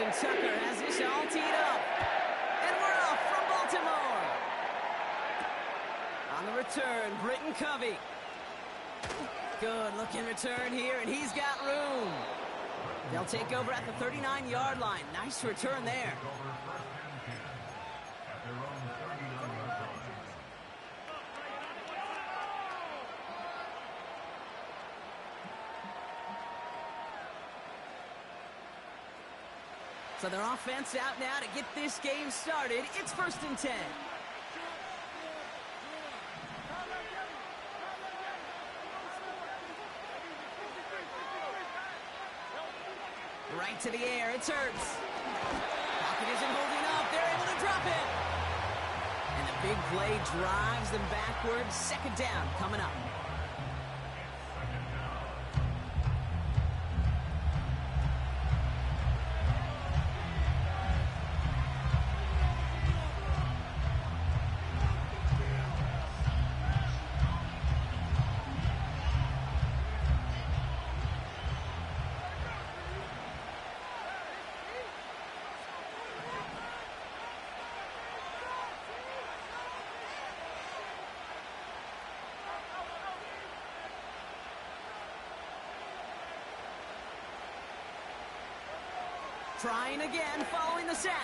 Christian Tucker has this all teed up. And we're off from Baltimore. On the return, Britton Covey. Good looking return here, and he's got room. They'll take over at the 39-yard line. Nice return there. So their offense out now to get this game started. It's 1st and 10. Right to the air, it's Hurts. Pocket isn't holding up, they're able to drop it. And the big play drives them backwards. 2nd down coming up. Trying again, following the set.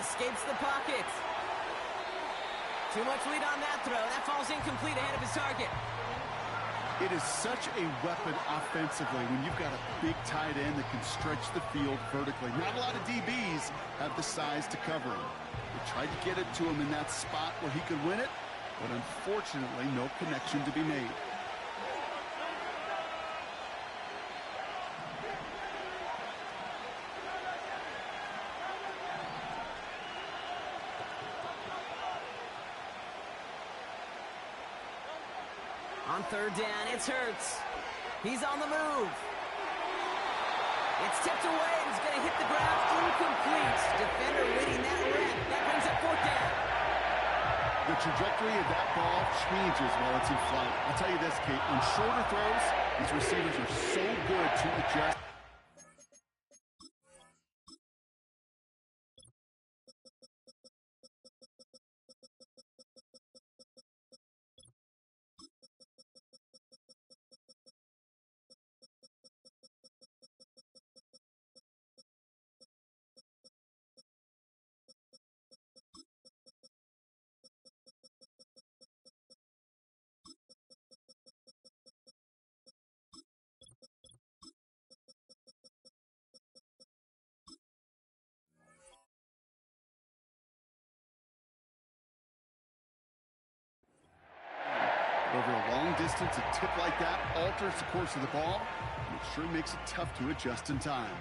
Escapes the pocket. Too much lead on that throw. That falls incomplete ahead of his target. It is such a weapon offensively when you've got a big tight end that can stretch the field vertically. Not a lot of DBs have the size to cover him. They tried to get it to him in that spot where he could win it, but unfortunately, no connection to be made. On 3rd down, it's Hurts. He's on the move. It's tipped away. He's going to hit the ground incomplete. Defender winning that rep. That brings up 4th down. The trajectory of that ball changes while it's in flight. I'll tell you this, Kate, on shorter throws, these receivers are so good to adjust. Over a long distance, a tip like that alters the course of the ball, and it sure makes it tough to adjust in time.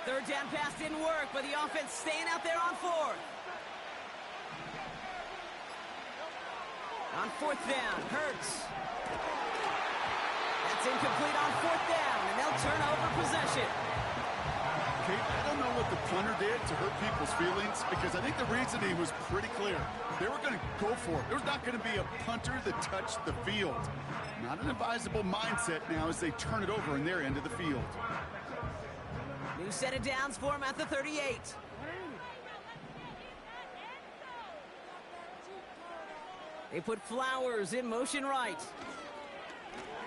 Third down pass didn't work, but the offense staying out there on 4th. On 4th down, Hurts. That's incomplete on 4th down, and they'll turn over possession. Kate, I don't know what the punter did to hurt people's feelings, because I think the reasoning was pretty clear. They were going to go for it. There's not going to be a punter that touched the field. Not an advisable mindset now as they turn it over in their end of the field. New set of downs for him at the 38. They put Flowers in motion right.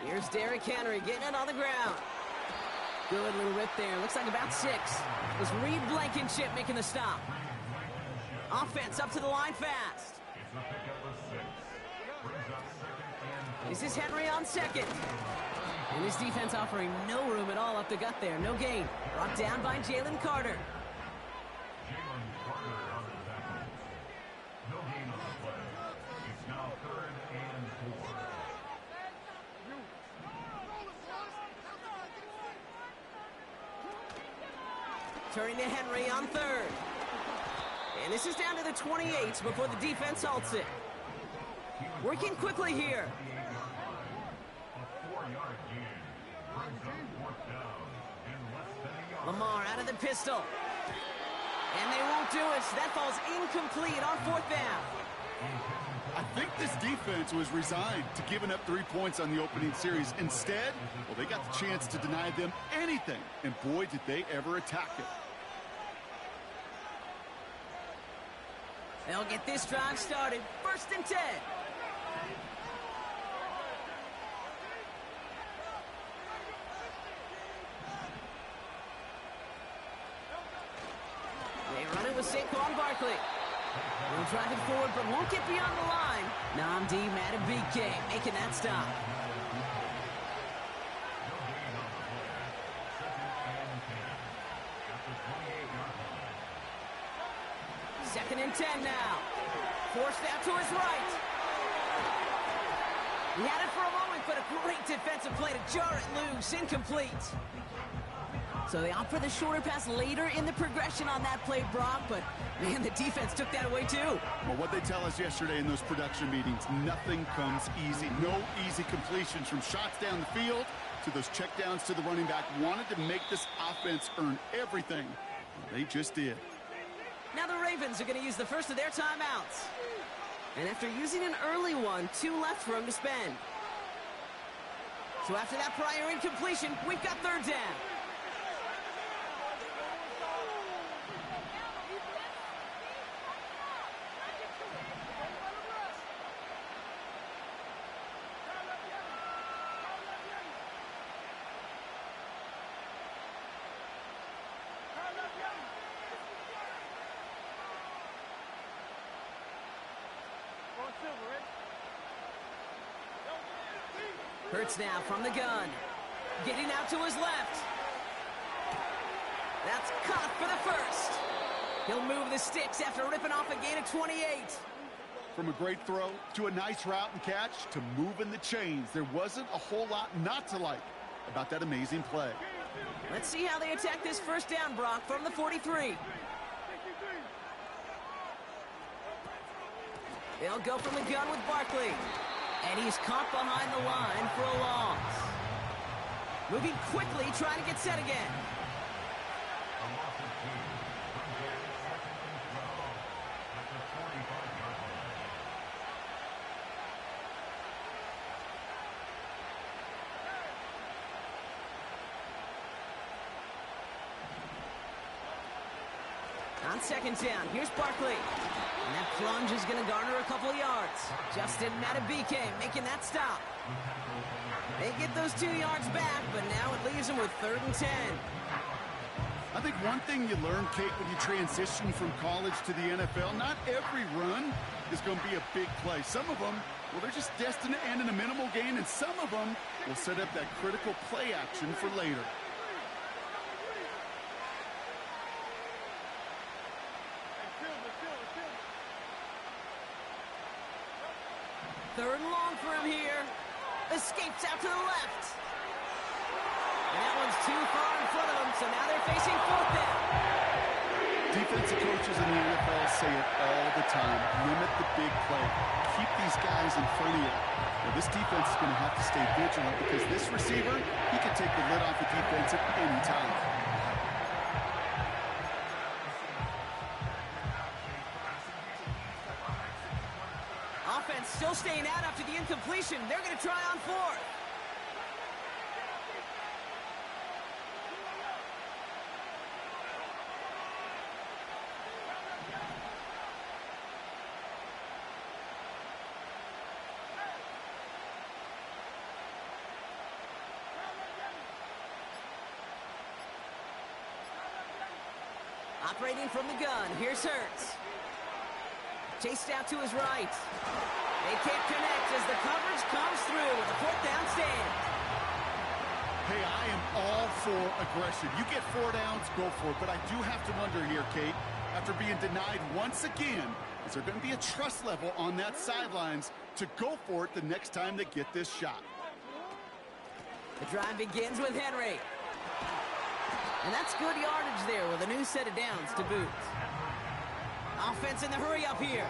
Here's Derrick Henry getting it on the ground. Good little rip there. Looks like about 6. It was Reed Blankenship making the stop. Offense up to the line fast. This is Henry on 2nd. And his defense offering no room at all up the gut there. No gain. Brought down by Jalen Carter. No gain on the play. It's now 3rd and 4. Turning to Henry on 3rd. And this is down to the 28 before the defense halts it. Working quickly here. Lamar out of the pistol. And they won't do it. That falls incomplete on 4th down. I think this defense was resigned to giving up 3 points on the opening series. Instead, well, they got the chance to deny them anything, and boy, did they ever attack it. They'll get this drive started. 1st and 10. They run it with Saquon Barkley. He'll drive it forward, but won't get beyond the line. Namdi Madden making that stop. Second and 10 now. Forced out to his right. He had it for a moment, but a great defensive play to jar it loose. Incomplete. So they opt for the shorter pass later in the progression on that play, Brock, but man, the defense took that away too. Well, what they tell us yesterday in those production meetings, nothing comes easy. No easy completions from shots down the field to those checkdowns to the running back. Wanted to make this offense earn everything. They just did. Now the Ravens are going to use the first of their timeouts. And after using an early one, 2 left for him to spend. So after that prior incompletion, we've got 3rd down. Hurts now from the gun. Getting out to his left. That's caught for the first. He'll move the sticks after ripping off a gain of 28. From a great throw to a nice route and catch to moving the chains, there wasn't a whole lot not to like about that amazing play. Let's see how they attack this 1st down, Brock, from the 43. They'll go from the gun with Barkley. And he's caught behind the line for a loss. Moving quickly, trying to get set again. On 2nd down, here's Barkley. And that plunge is going to garner a couple of yards. Justin Matabike making that stop. They get those 2 yards back, but now it leaves them with 3rd and 10. I think one thing you learn, Kate, when you transition from college to the NFL, not every run is going to be a big play. Some of them, well, they're just destined to end in a minimal gain, and some of them will set up that critical play action for later. Third and long for him here. Escapes out to the left. And that one's too far in front of them, so now they're facing 4th down. Defensive coaches in the NFL say it all the time. Limit the big play. Keep these guys in front of you. Well, this defense is going to have to stay vigilant because this receiver, he can take the lid off the defense at any time. Offense still staying out after the incompletion. They're going to try on 4th. Operating from the gun, here's Hurts. Chased out to his right. They can't connect as the coverage comes through with a 4th down stand. Hey, I am all for aggression. You get 4 downs, go for it. But I do have to wonder here, Kate, after being denied once again, is there going to be a trust level on that sidelines to go for it the next time they get this shot? The drive begins with Henry. And that's good yardage there with a new set of downs to boot. Offense in the hurry up here.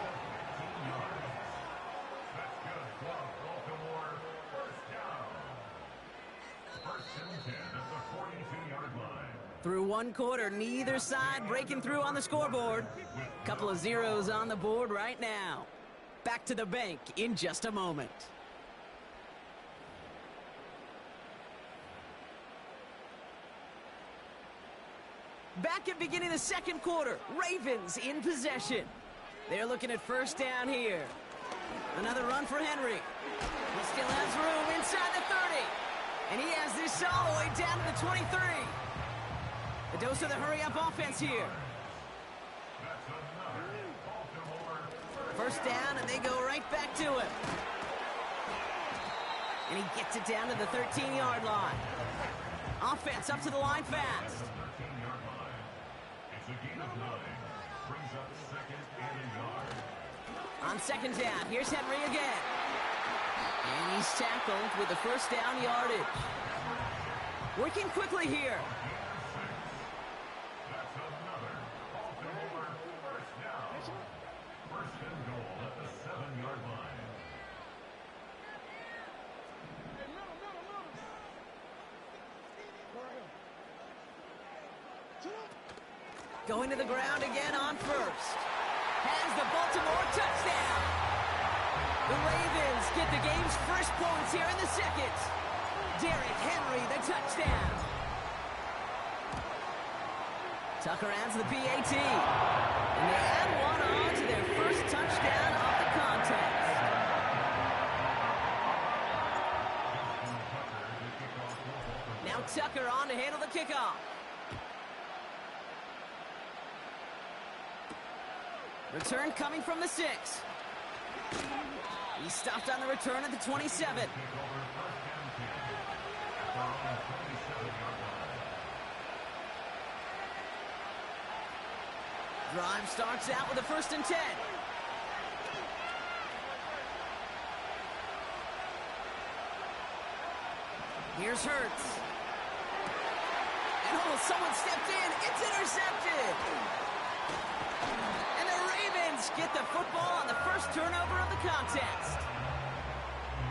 Through 1 quarter, neither side breaking through on the scoreboard. Couple of zeros on the board right now. Back to the bank in just a moment. Back at beginning of the second quarter. Ravens in possession. They're looking at first down here. Another run for Henry. He still has room inside the 30. And he has this all the way down to the 23. A dose of the hurry-up offense here. First down, and they go right back to him. And he gets it down to the 13-yard line. Offense up to the line fast. On second down, here's Henry again. And he's tackled with the first down yardage. Working quickly here. Going to the ground again on first. Has the Baltimore touchdown. The Ravens get the game's first points here in the second. Derrick Henry, the touchdown. Tucker adds the PAT. And they add one on to their first touchdown of the contest. Now Tucker on to handle the kickoff. Return coming from the 6. He stopped on the return at the 27. Drive starts out with a 1st and 10. Here's Hurts. And oh, someone stepped in. It's intercepted. And the Ravens get the football on the first turnover of the contest.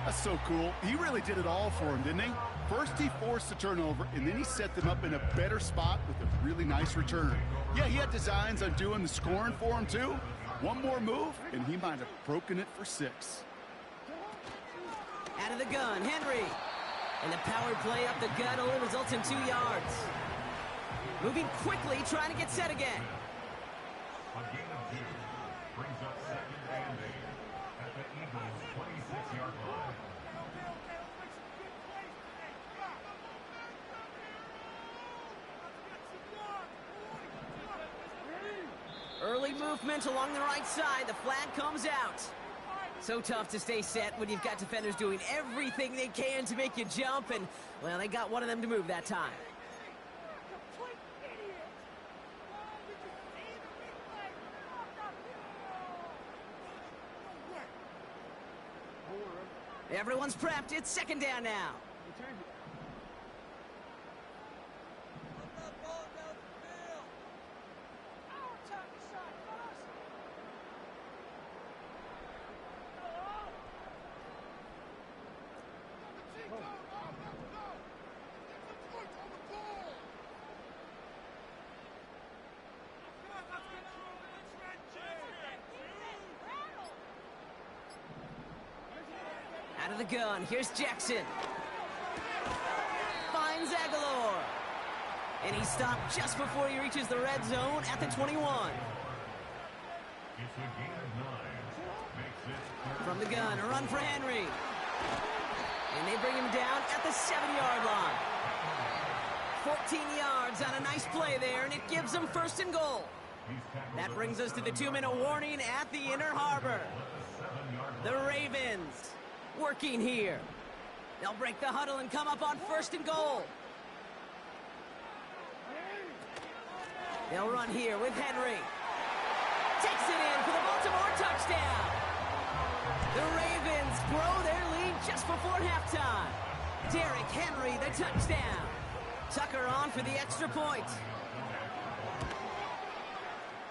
That's so cool. He really did it all for him, didn't he? First he forced the turnover, and then he set them up in a better spot with a really nice return. Yeah, he had designs on doing the scoring for him, too. One more move, and he might have broken it for 6. Out of the gun, Henry. And the power play up the gut only results in 2 yards. Moving quickly, trying to get set again. A gain of 2 brings up 2nd and 8 at the Eagles' 26-yard line. Early movement along the right side. The flag comes out. So tough to stay set when you've got defenders doing everything they can to make you jump. And, well, they got one of them to move that time. Everyone's prepped. It's 2nd down now. Out of the gun, here's Jackson. Finds Aguilar. And he stopped just before he reaches the red zone at the 21. It's a gain of 9. Makes it From the gun, a run for Henry. And they bring him down at the 7-yard line. 14 yards on a nice play there, and it gives them 1st and goal. That brings us to the 2-minute warning at the Inner Harbor. The Ravens working here. They'll break the huddle and come up on 1st and goal. They'll run here with Henry. Takes it in for the Baltimore touchdown. The Ravens grow their lead just before halftime. Derrick Henry, the touchdown. Tucker on for the extra point.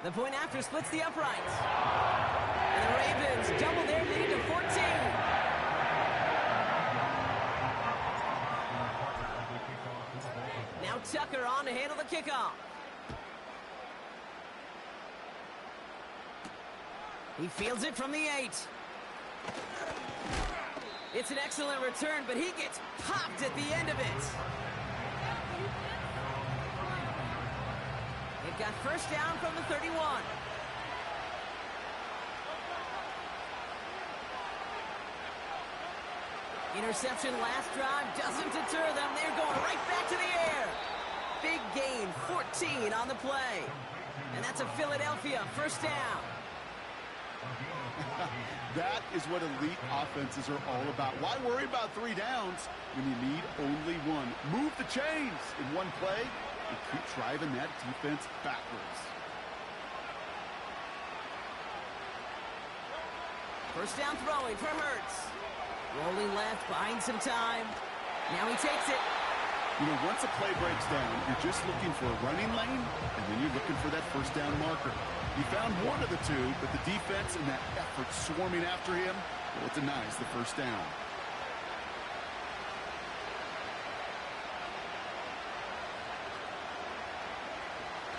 The point after splits the uprights. And the Ravens double their lead to 14. Now Tucker on to handle the kickoff. He fields it from the 8. It's an excellent return, but he gets popped at the end of it. They've got first down from the 31. Interception last drive doesn't deter them. They're going right back to the air. Big gain, 14 on the play. And that's a Philadelphia first down. That is what elite offenses are all about. Why worry about 3 downs when you need only one? Move the chains in one play and keep driving that defense backwards. First down throwing for Hurts. Rolling left, buying some time. Now he takes it. You know, once a play breaks down, you're just looking for a running lane, and then you're looking for that first down marker. He found one of the two, but the defense and that effort swarming after him, well, it denies the first down.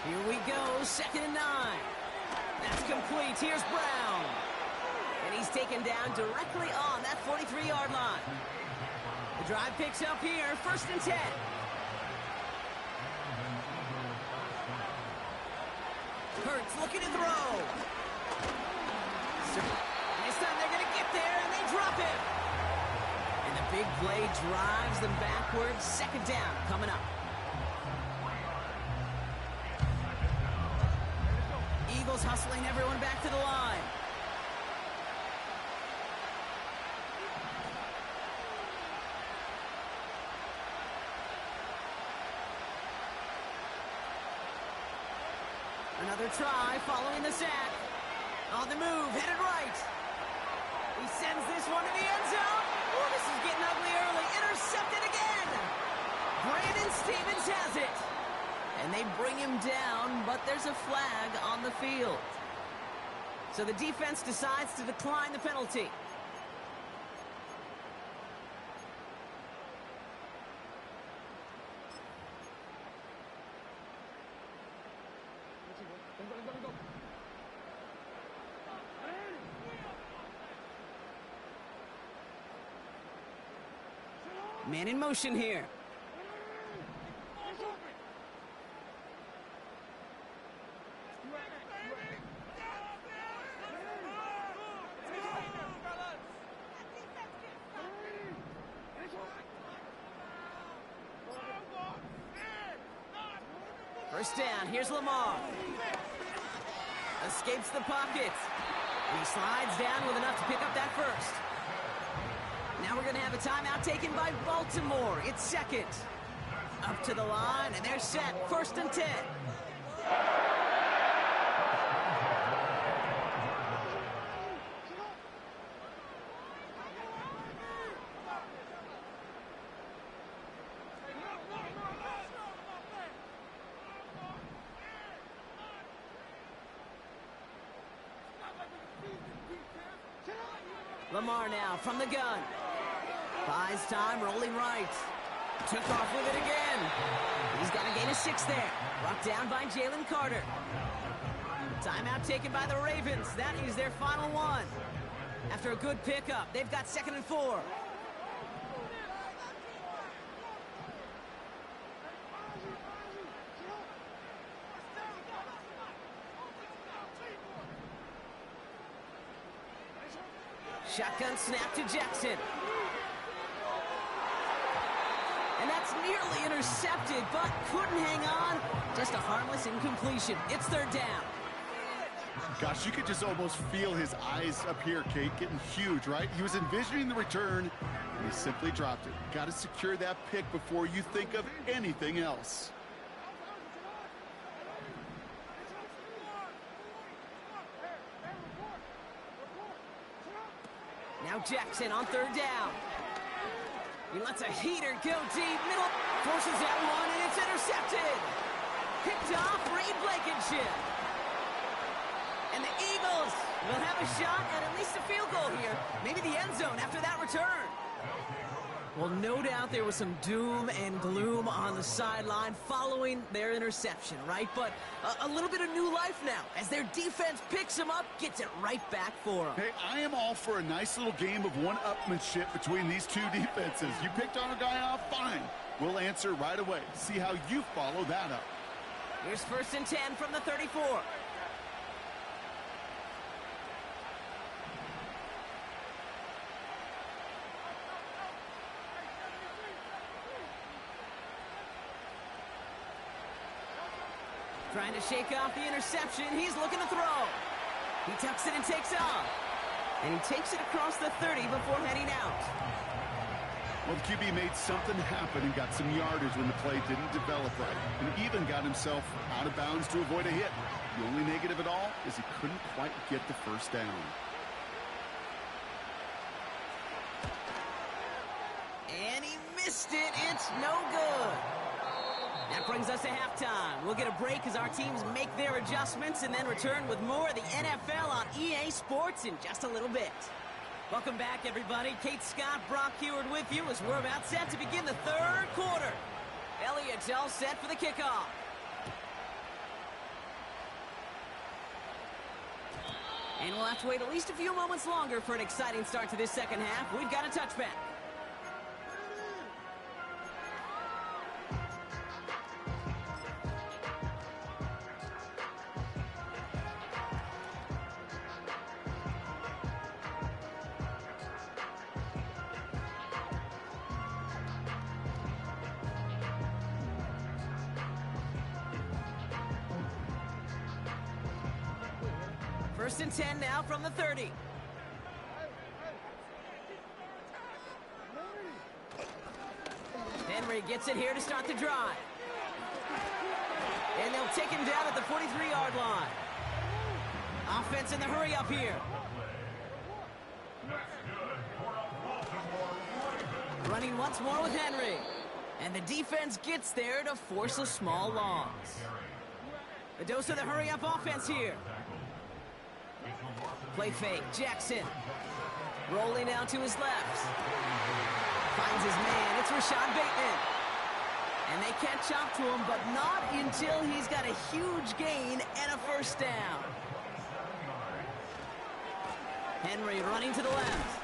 Here we go, 2nd and 9. That's complete. Here's Brown. And he's taken down directly on that 43-yard line. The drive picks up here, 1st and 10. Hurts looking to throw. This time they're going to get there, and they drop it. And the big play drives them backwards. 2nd down coming up. Eagles hustling everyone back to the line. Another try following the sack. On the move, headed right. He sends this one to the end zone. Oh, this is getting ugly early. Intercepted again. Brandon Stevens has it. And they bring him down, but there's a flag on the field. So the defense decides to decline the penalty. Man in motion here. First down, here's Lamar. Escapes the pocket. And he slides down with enough to pick up that first. Now we're going to have a timeout taken by Baltimore. It's 2nd. Up to the line, and they're set. 1st and 10. Lamar now from the gun. Buys time, rolling right. Took off with it again. He's got a gain of 6 there. Brought down by Jalen Carter. Timeout taken by the Ravens. That is their final one. After a good pickup, they've got 2nd and 4. Shotgun snap to Jackson. And that's nearly intercepted, but couldn't hang on. Just a harmless incompletion. It's 3rd down. Gosh, you could just almost feel his eyes up here, Kate, getting huge, right? He was envisioning the return, and he simply dropped it. Got to secure that pick before you think of anything else. Now Jackson on 3rd down. He lets a heater go deep. Middle forces that one, and it's intercepted. Picked off Reed Blankenship. And the Eagles will have a shot at least a field goal here. Maybe the end zone after that return. Well, no doubt there was some doom and gloom on the sideline following their interception, right? But a little bit of new life now as their defense picks them up, gets it right back for them. Hey, I am all for a nice little game of one-upmanship between these two defenses. You picked our guy off, fine. We'll answer right away. See how you follow that up. Here's 1st and 10 from the 34. Trying to shake off the interception. He's looking to throw. He tucks it and takes off. And he takes it across the 30 before heading out. Well, the QB made something happen and got some yardage when the play didn't develop right. And even got himself out of bounds to avoid a hit. The only negative at all is he couldn't quite get the first down. And he missed it. It's no good. That brings us to halftime. We'll get a break as our teams make their adjustments and then return with more of the NFL on EA Sports in just a little bit. Welcome back, everybody. Kate Scott, Brock Heward with you as we're about set to begin the 3rd quarter. Elliott's all set for the kickoff. And we'll have to wait at least a few moments longer for an exciting start to this second half. We've got a touchback. First and 10 now from the 30. Henry gets it here to start the drive. And they'll take him down at the 43-yard line. Offense in the hurry up here. Running once more with Henry. And the defense gets there to force a small loss. A dose of the hurry up offense here. Play fake, Jackson. Rolling out to his left. Finds his man, it's Rashad Bateman. And they catch up to him, but not until he's got a huge gain and a first down. Henry running to the left.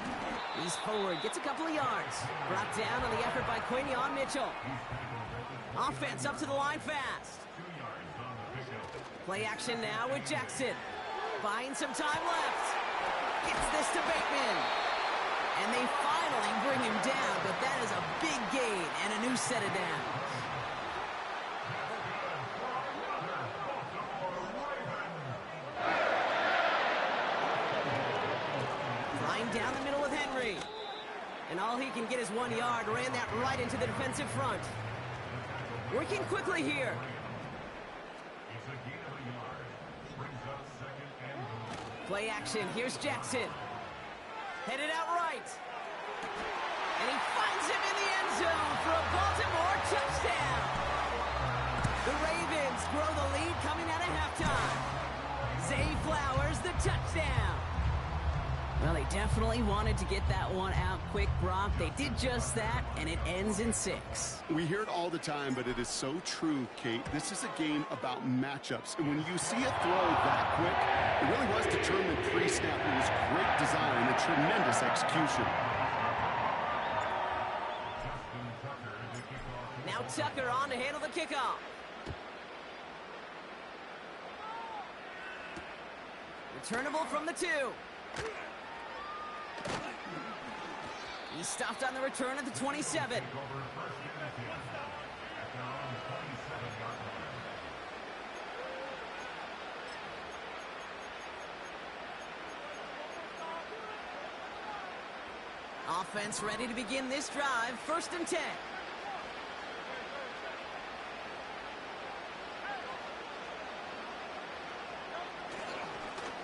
He's forward, gets a couple of yards. Brought down on the effort by Quinion Mitchell. Offense up to the line fast. Play action now with Jackson. Buying some time left. Gets this to Bateman. And they finally bring him down, but that is a big gain and a new set of downs. Flying down the middle with Henry. And all he can get is 1 yard. Ran that right into the defensive front. Working quickly here. Play action. Here's Jackson. Headed out right. And he finds him in the end zone for a Baltimore touchdown. The Ravens grow the lead coming out of halftime. Zay Flowers, the touchdown. Well, they definitely wanted to get that one out quick, Brock. They did just that, and it ends in 6. We hear it all the time, but it is so true, Kate. This is a game about matchups. And when you see a throw that quick, it really was determined pre-snap. It was great design and tremendous execution. Now Tucker on to handle the kickoff. Returnable from the 2. He stopped on the return at the 27. Offense ready to begin this drive. 1st and 10.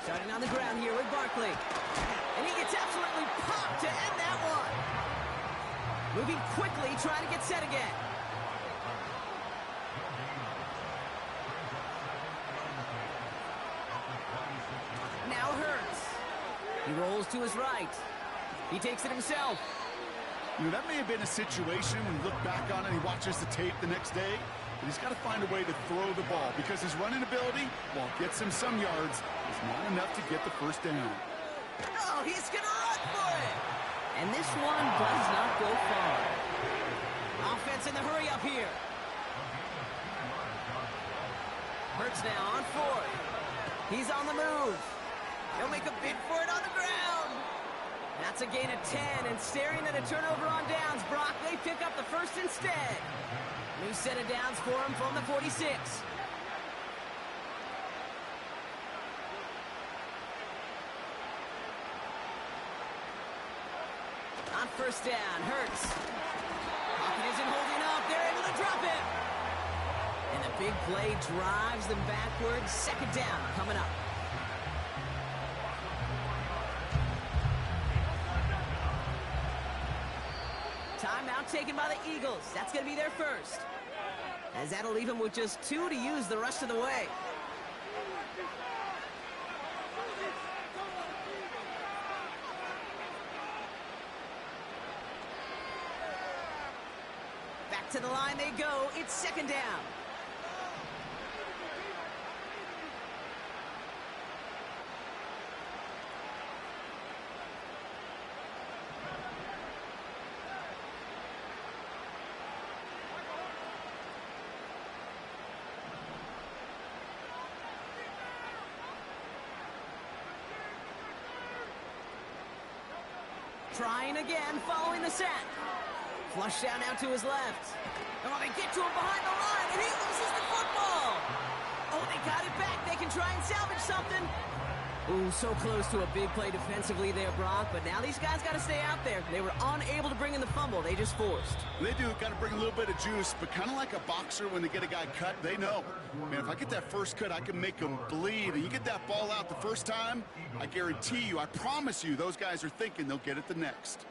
Starting on the ground here with Barkley. And he gets absolutely popped to end that one. Moving quickly, trying to get set again. Now Hurts. He rolls to his right. He takes it himself. You know, that may have been a situation when you look back on it and he watches the tape the next day, but he's got to find a way to throw the ball because his running ability, while it gets him some yards, is not enough to get the first down. Oh, he's going to run for it. And this one does not go far. Offense in the hurry up here. Hurts now on fourth. He's on the move. He'll make a bid for it on the ground. That's a gain of 10, and staring at a turnover on downs, Brock, they pick up the first instead. New set of downs for him from the 46. On first down, Hurts. Pocket isn't holding up. They're able to drop it. And the big play drives them backwards. Second down coming up. Timeout taken by the Eagles. That's going to be their first. As that'll leave them with just 2 to use the rest of the way. Back to the line they go. It's second down. Trying again, following the sack. Flush down out to his left. Oh, they get to him behind the line, and he loses the football. Oh, they got it back. They can try and salvage something. Ooh, so close to a big play defensively there, Brock. But now these guys got to stay out there. They were unable to bring in the fumble. They just forced. They do. Got to bring a little bit of juice, but kind of like a boxer when they get a guy cut, they know. Man, if I get that first cut, I can make him bleed. And you get that ball out the first time, I guarantee you, I promise you, those guys are thinking they'll get it the next.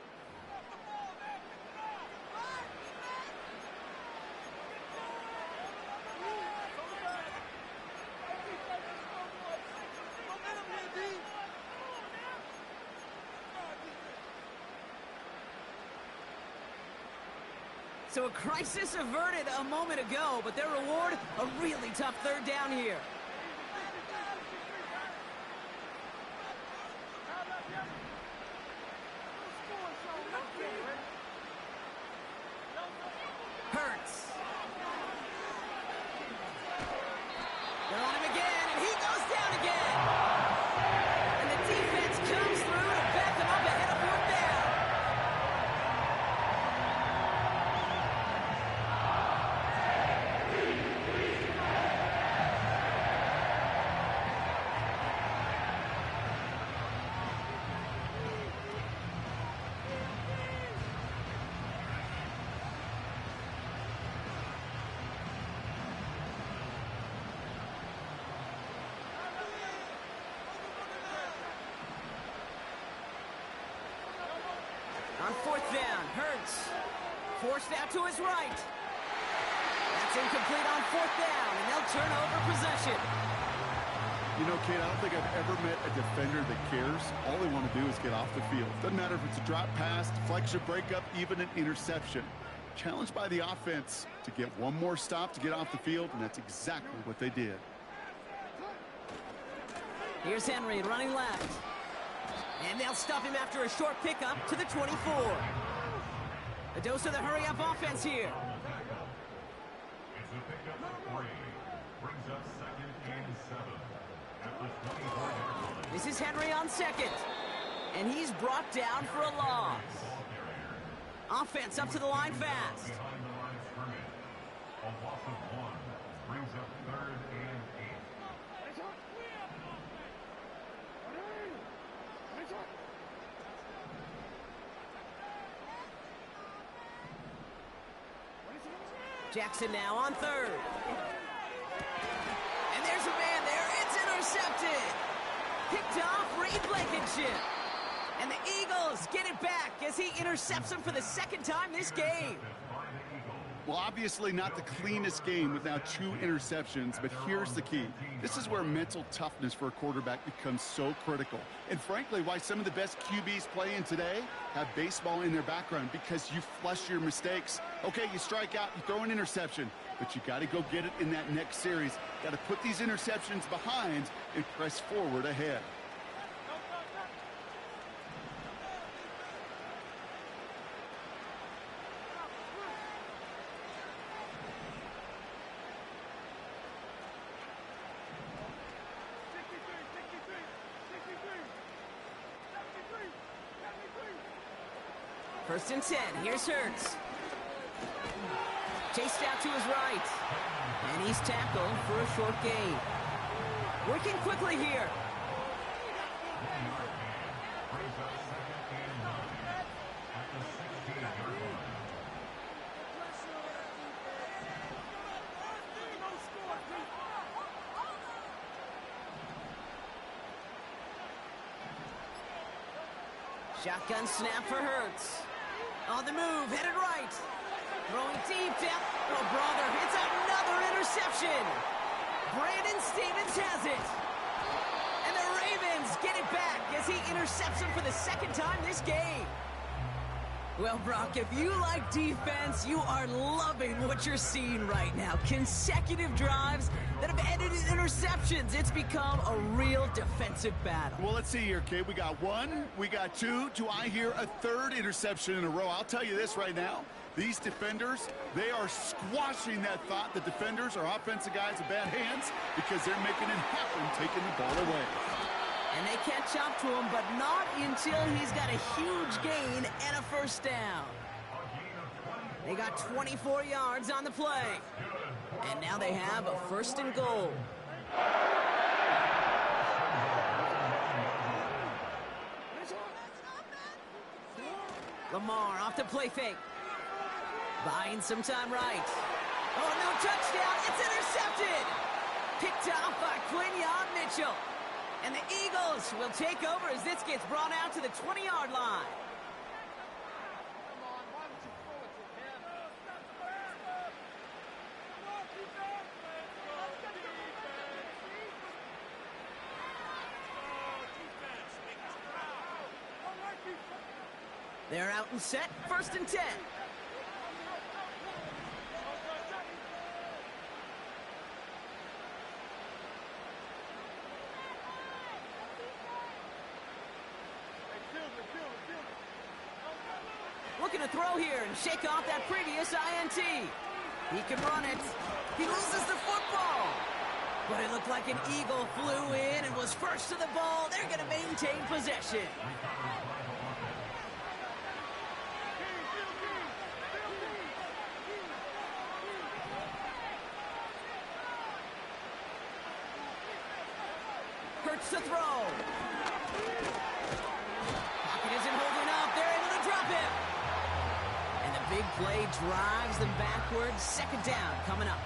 So a crisis averted a moment ago, but their reward, a really tough third down here. Hurts. They're on him again, and he goes down again. And the defense comes through to back them up ahead of fourth down. On fourth down, Hurts. Forced out to his right. That's incomplete on fourth down, and they'll turn over possession. You know, Kate, I don't think I've ever met a defender that cares. All they want to do is get off the field. Doesn't matter if it's a drop pass, deflection, breakup, even an interception. Challenged by the offense to get one more stop to get off the field, and that's exactly what they did. Here's Henry running left. And they'll stop him after a short pickup to the 24. A dose of the hurry-up offense here. It's a pickup of 3. Brings up second and 7. At the 24-yard line. This is Henry on second. And he's brought down for a loss. Offense up to the line fast. Behind the line of scrimmage. A loss of 1. Brings up third and 8. Jackson now on third. And there's a man there. It's intercepted. Picked off Reed Blankenship. And the Eagles get it back as he intercepts him for the second time this game. By the Eagles. Well, obviously not the cleanest game with now 2 interceptions, but here's the key. This is where mental toughness for a quarterback becomes so critical. And frankly, why some of the best QBs playing today have baseball in their background, because you flush your mistakes. Okay, you strike out, you throw an interception, but you got to go get it in that next series. Got to put these interceptions behind and press forward ahead. First and 10. Here's Hurts. Chased out to his right. And he's tackled for a short gain. Working quickly here. Shotgun snap for Hurts. On the move, headed right. Throwing deep down. Oh, brother, it's another interception. Brandon Stevens has it. And the Ravens get it back as he intercepts him for the second time this game. Well, Brock, if you like defense, you are loving what you're seeing right now. Consecutive drives that have ended in interceptions. It's become a real defensive battle. Well, let's see here, kid. We got 1, we got 2. Do I hear a 3rd interception in a row? I'll tell you this right now. These defenders, they are squashing that thought. The defenders are offensive guys in bad hands because they're making it happen, taking the ball away. And they catch up to him, but not until he's got a huge gain and a first down. They got 24 yards on the play. And now they have a 1st and goal. Lamar off the play fake. Buying some time right. Oh, no touchdown. It's intercepted. Picked off by Quinion Mitchell. And the Eagles will take over as this gets brought out to the 20-yard line. They're out and set. 1st and 10. Looking to throw here and shake off that previous INT. He can run it. He loses the football. But it looked like an Eagle flew in and was first to the ball. They're going to maintain possession. Hurts to throw. Pocket isn't holding up. They're able to drop him. And the big play drives them backwards. 2nd down coming up.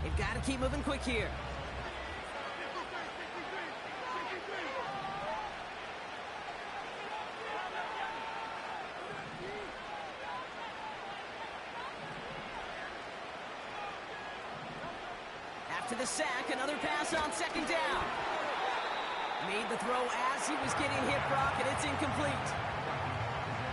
They've got to keep moving quick here. After the sack, another pass on 2nd down. Made the throw as he was getting hit, Brock, and it's incomplete.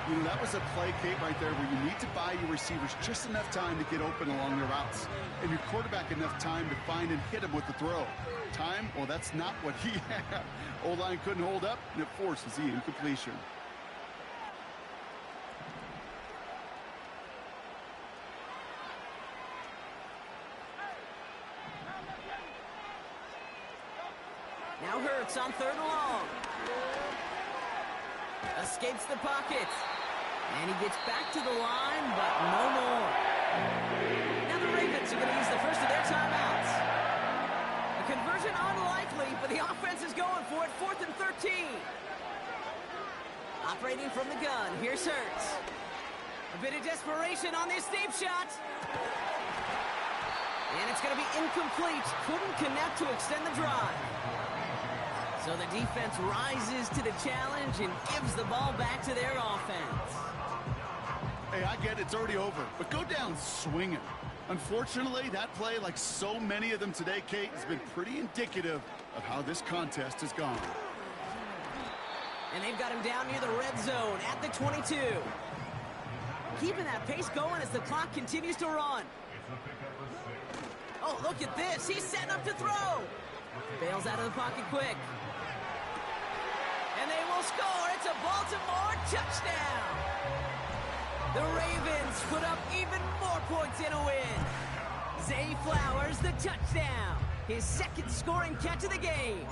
You know, that was a play, Kate, right there where you need to buy your receivers just enough time to get open along their routes. And your quarterback enough time to find and hit him with the throw. Time? Well, that's not what he had. O-line couldn't hold up, and it forces the incompletion. Now Hurts on 3rd and long. Escapes the pocket. And he gets back to the line, but no more. Now the Ravens are going to use the first of their timeouts. A conversion unlikely, but the offense is going for it. 4th and 13. Operating from the gun, here's Hurts. A bit of desperation on this deep shot. And it's going to be incomplete. Couldn't connect to extend the drive. So So the defense rises to the challenge and gives the ball back to their offense. Hey, I get it's already over, but go down swinging. Unfortunately, that play, like so many of them today, Kate, has been pretty indicative of how this contest has gone. And they've got him down near the red zone at the 22. Keeping that pace going as the clock continues to run. Oh, look at this. He's setting up to throw. Bails out of the pocket quick. And they will score. It's a Baltimore touchdown. The Ravens put up even more points in a win. Zay Flowers, the touchdown. His second scoring catch of the game.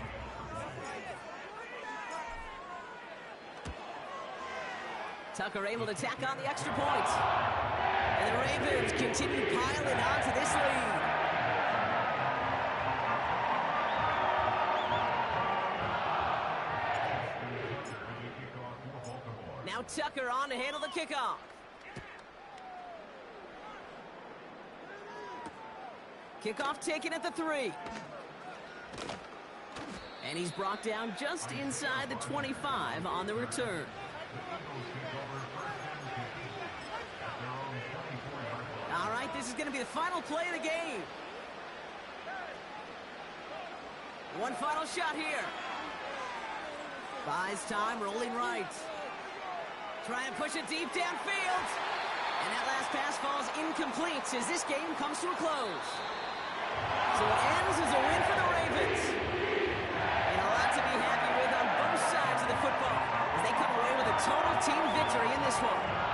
Tucker able to tack on the extra point. And the Ravens continue piling on to this lead. Now Tucker on to handle the kickoff. Kickoff taken at the 3. And he's brought down just inside the 25 on the return. All right, this is going to be the final play of the game. One final shot here. Buys time, rolling right. Trying to push it deep downfield. And that last pass falls incomplete as this game comes to a close. So it ends as a win for the Ravens. And a lot to be happy with on both sides of the football as they come away with a total team victory in this one.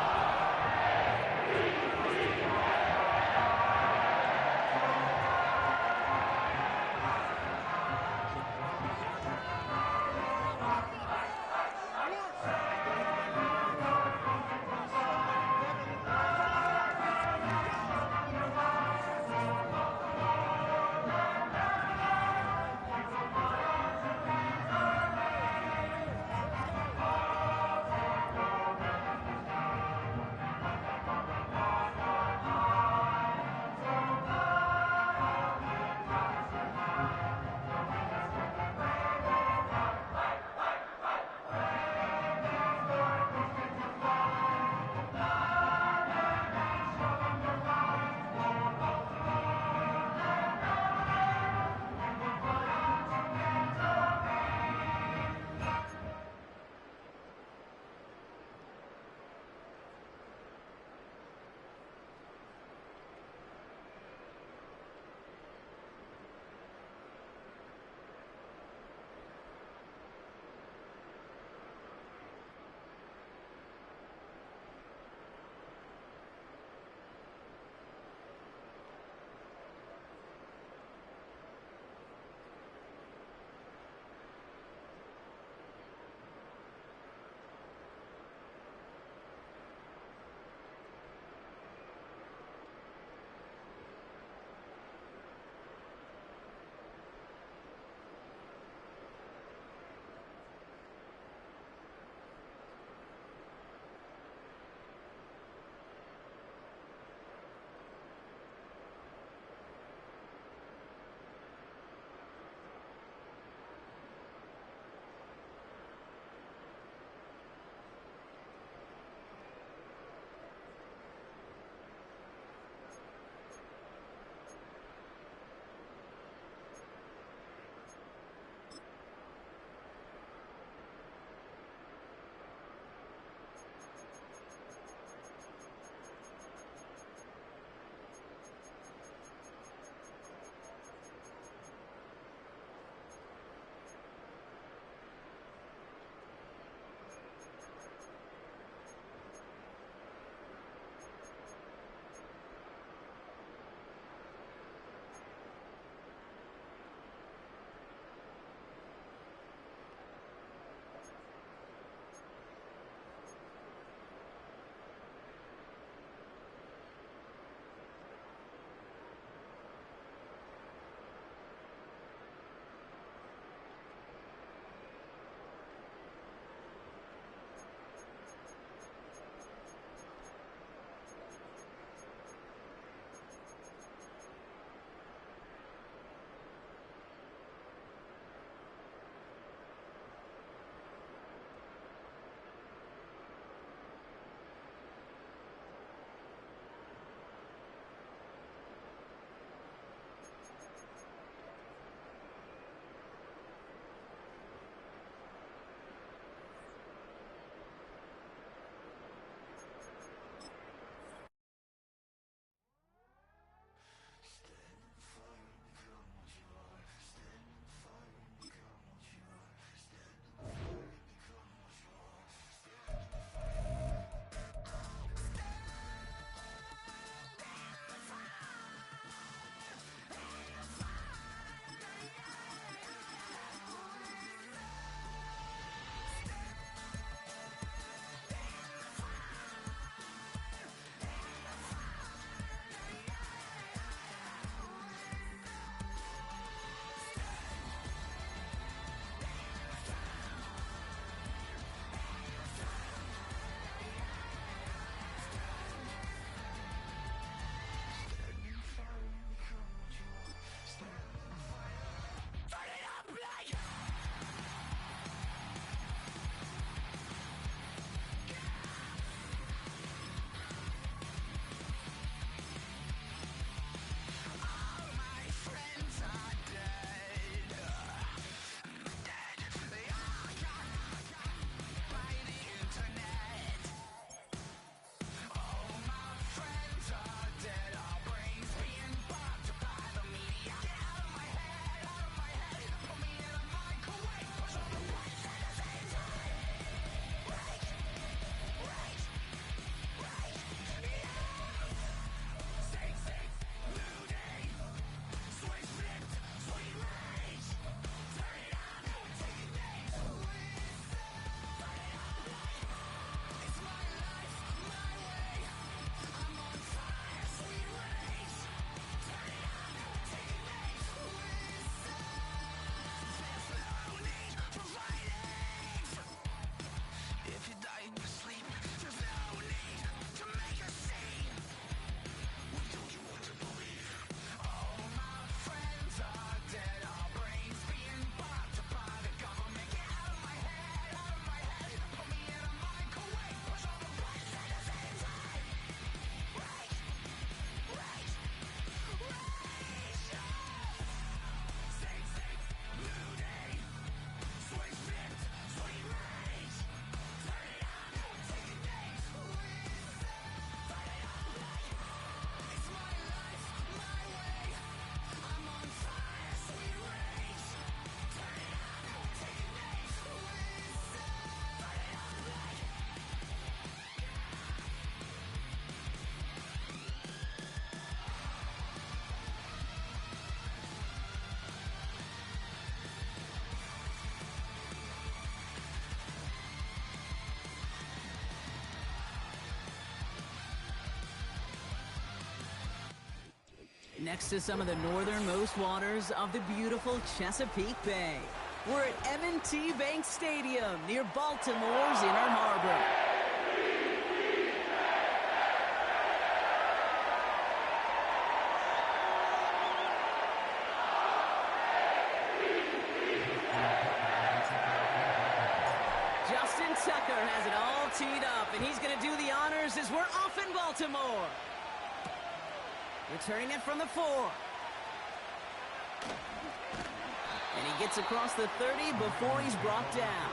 Next to some of the northernmost waters of the beautiful Chesapeake Bay, we're at M&T Bank Stadium near Baltimore's Inner Harbor. Tucker has it all teed up, and he's going to do the honors as we're off in Baltimore. Returning it from the 4. And he gets across the 30 before he's brought down.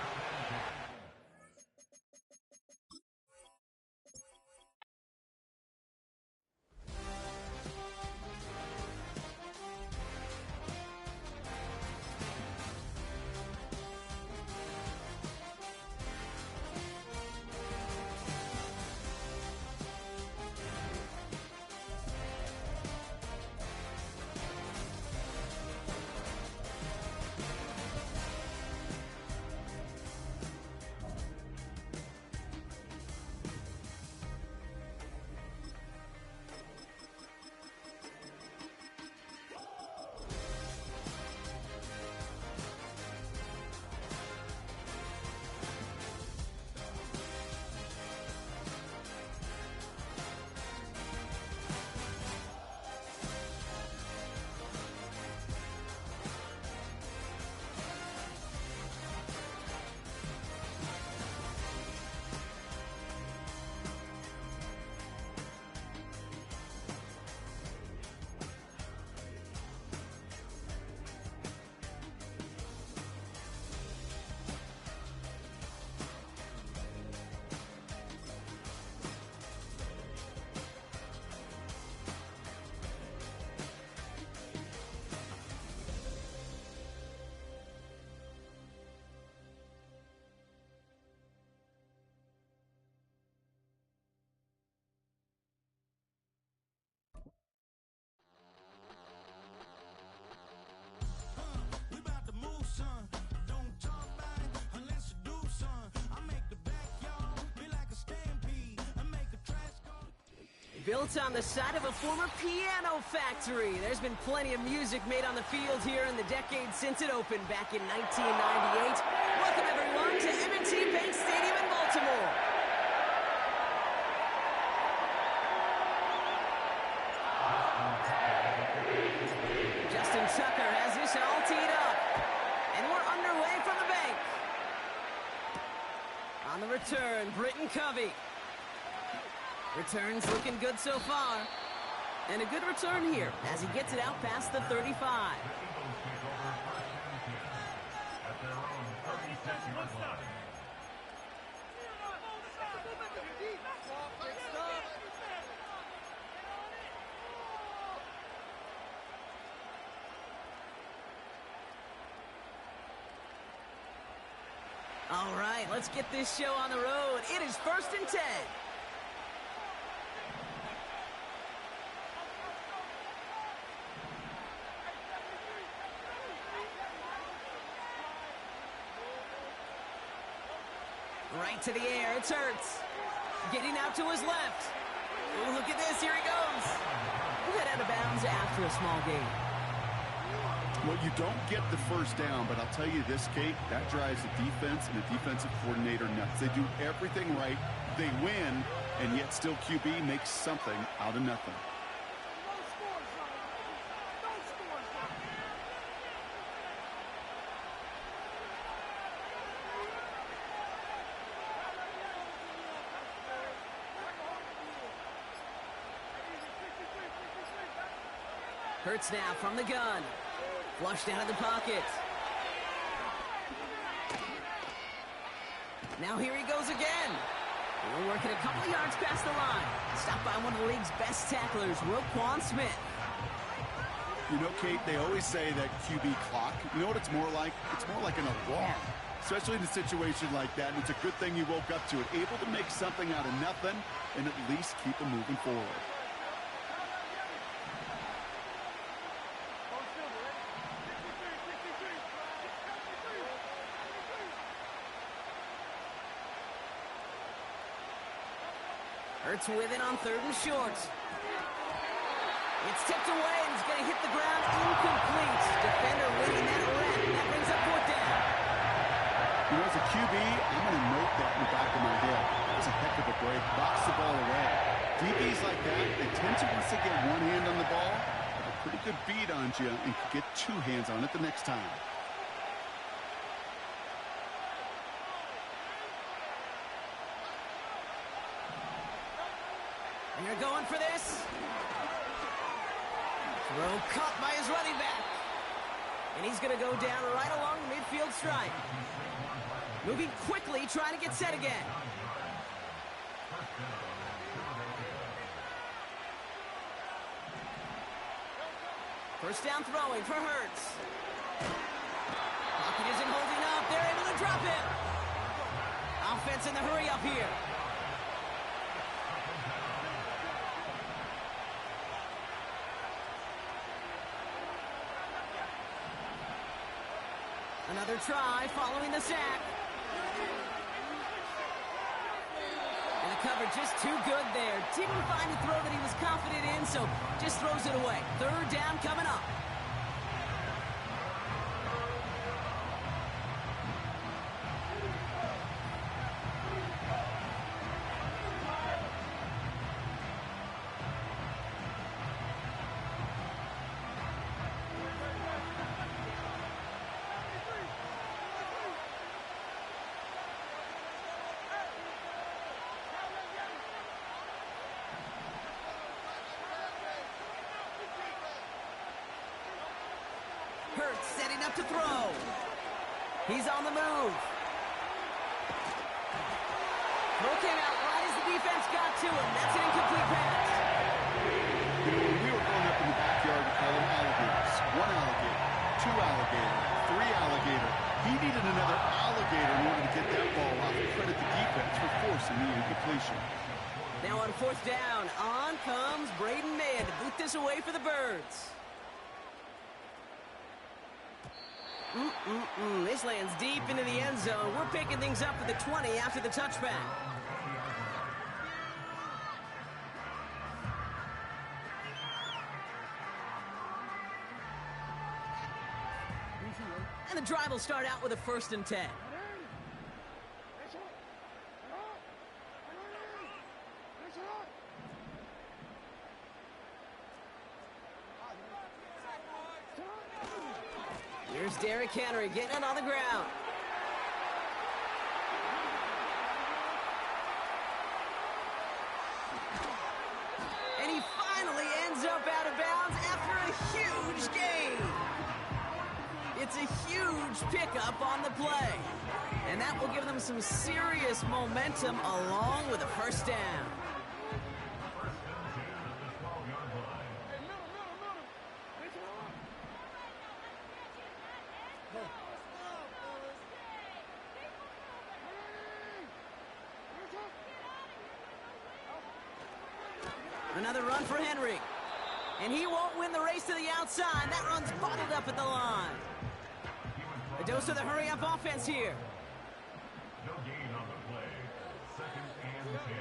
Built on the side of a former piano factory, there's been plenty of music made on the field here in the decade since it opened back in 1998. Welcome, everyone, to M&T Bank Stadium in Baltimore. Justin Tucker has this all teed up, and we're underway from the bank. On the return, Britton Covey. Returns looking good so far. And a good return here as he gets it out past the 35. All right, let's get this show on the road. It is 1st and 10. Right to the air, it's Hurts. Getting out to his left. Oh, look at this, here he goes. We'll head out of bounds after a small gain. Well, you don't get the first down, but I'll tell you this, Kate, that drives the defense and the defensive coordinator nuts. They do everything right, they win, and yet still QB makes something out of nothing. Hurts now from the gun. Flushed out of the pocket. Now here he goes again. We're working a couple yards past the line. Stopped by one of the league's best tacklers, Roquan Smith. You know, Kate, they always say that QB clock, you know what it's more like? It's more like an alarm, especially in a situation like that. And it's a good thing you woke up to it, able to make something out of nothing and at least keep them moving forward. Hurts with it on 3rd and short. It's tipped away, and it's going to hit the ground incomplete. Defender winning that rep. That brings up fourth down. You know, as a QB, I'm going to note that in the back of my head. That was a heck of a break. Box the ball away. DBs like that, they tend to, once they get one hand on the ball, have a pretty good beat on you and can get two hands on it the next time. And you're going for this. Throw caught by his running back. And he's going to go down right along the midfield stripe. Moving quickly, trying to get set again. First down throwing for Hurts. Pocket isn't holding up. They're able to drop him. Offense in the hurry up here. Another try following the sack. And the cover just too good there. Didn't find a throw that he was confident in, so just throws it away. Third down coming up. Hurts setting up to throw. He's on the move. Throw came out right as the defense got to him. That's an incomplete pass. You know, when we were growing up in the backyard, we called them alligators. One alligator, two alligator, three alligator. He needed another alligator in order to get that ball off. Credit the defense for forcing the incompletion. Now on fourth down, on comes Braden Mann to boot this away for the Birds. This lands deep into the end zone. We're picking things up at the 20 after the touchback. And the drive will start out with a 1st and 10. Here's Derrick Henry getting it on the ground. And he finally ends up out of bounds after a huge gain. It's a huge pickup on the play. And that will give them some serious momentum along with a 1st down. Another run for Henry. And he won't win the race to the outside. That run's bottled up at the line. A dose of the hurry-up offense here. No gain on the play. 2nd and 10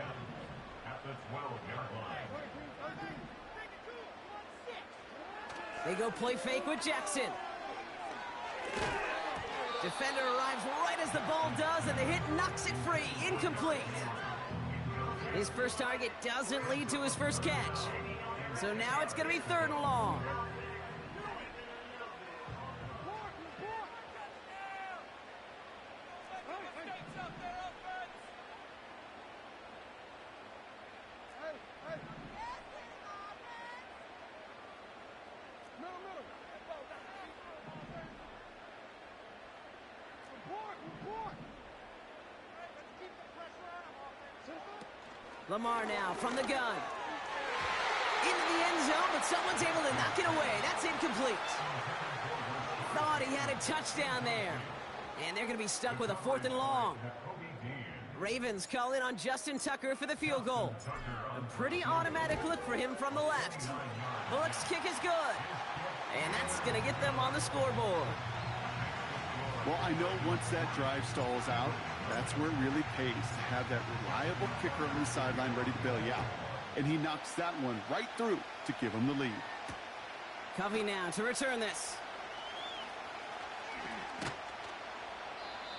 at the 12-yard line. They go play fake with Jackson. Defender arrives right as the ball does, and the hit knocks it free. Incomplete. His first target doesn't lead to his first catch. So now it's going to be 3rd and long. Lamar now from the gun. Into the end zone, but someone's able to knock it away. That's incomplete. Thought he had a touchdown there. And they're going to be stuck with a 4th and long. Ravens call in on Justin Tucker for the field goal. A pretty automatic look for him from the left. Bullock's kick is good. And that's going to get them on the scoreboard. Well, I know once that drive stalls out, that's where it really pays to have that reliable kicker on the sideline ready to bail you out. and he knocks that one right through to give him the lead. Covey now to return this.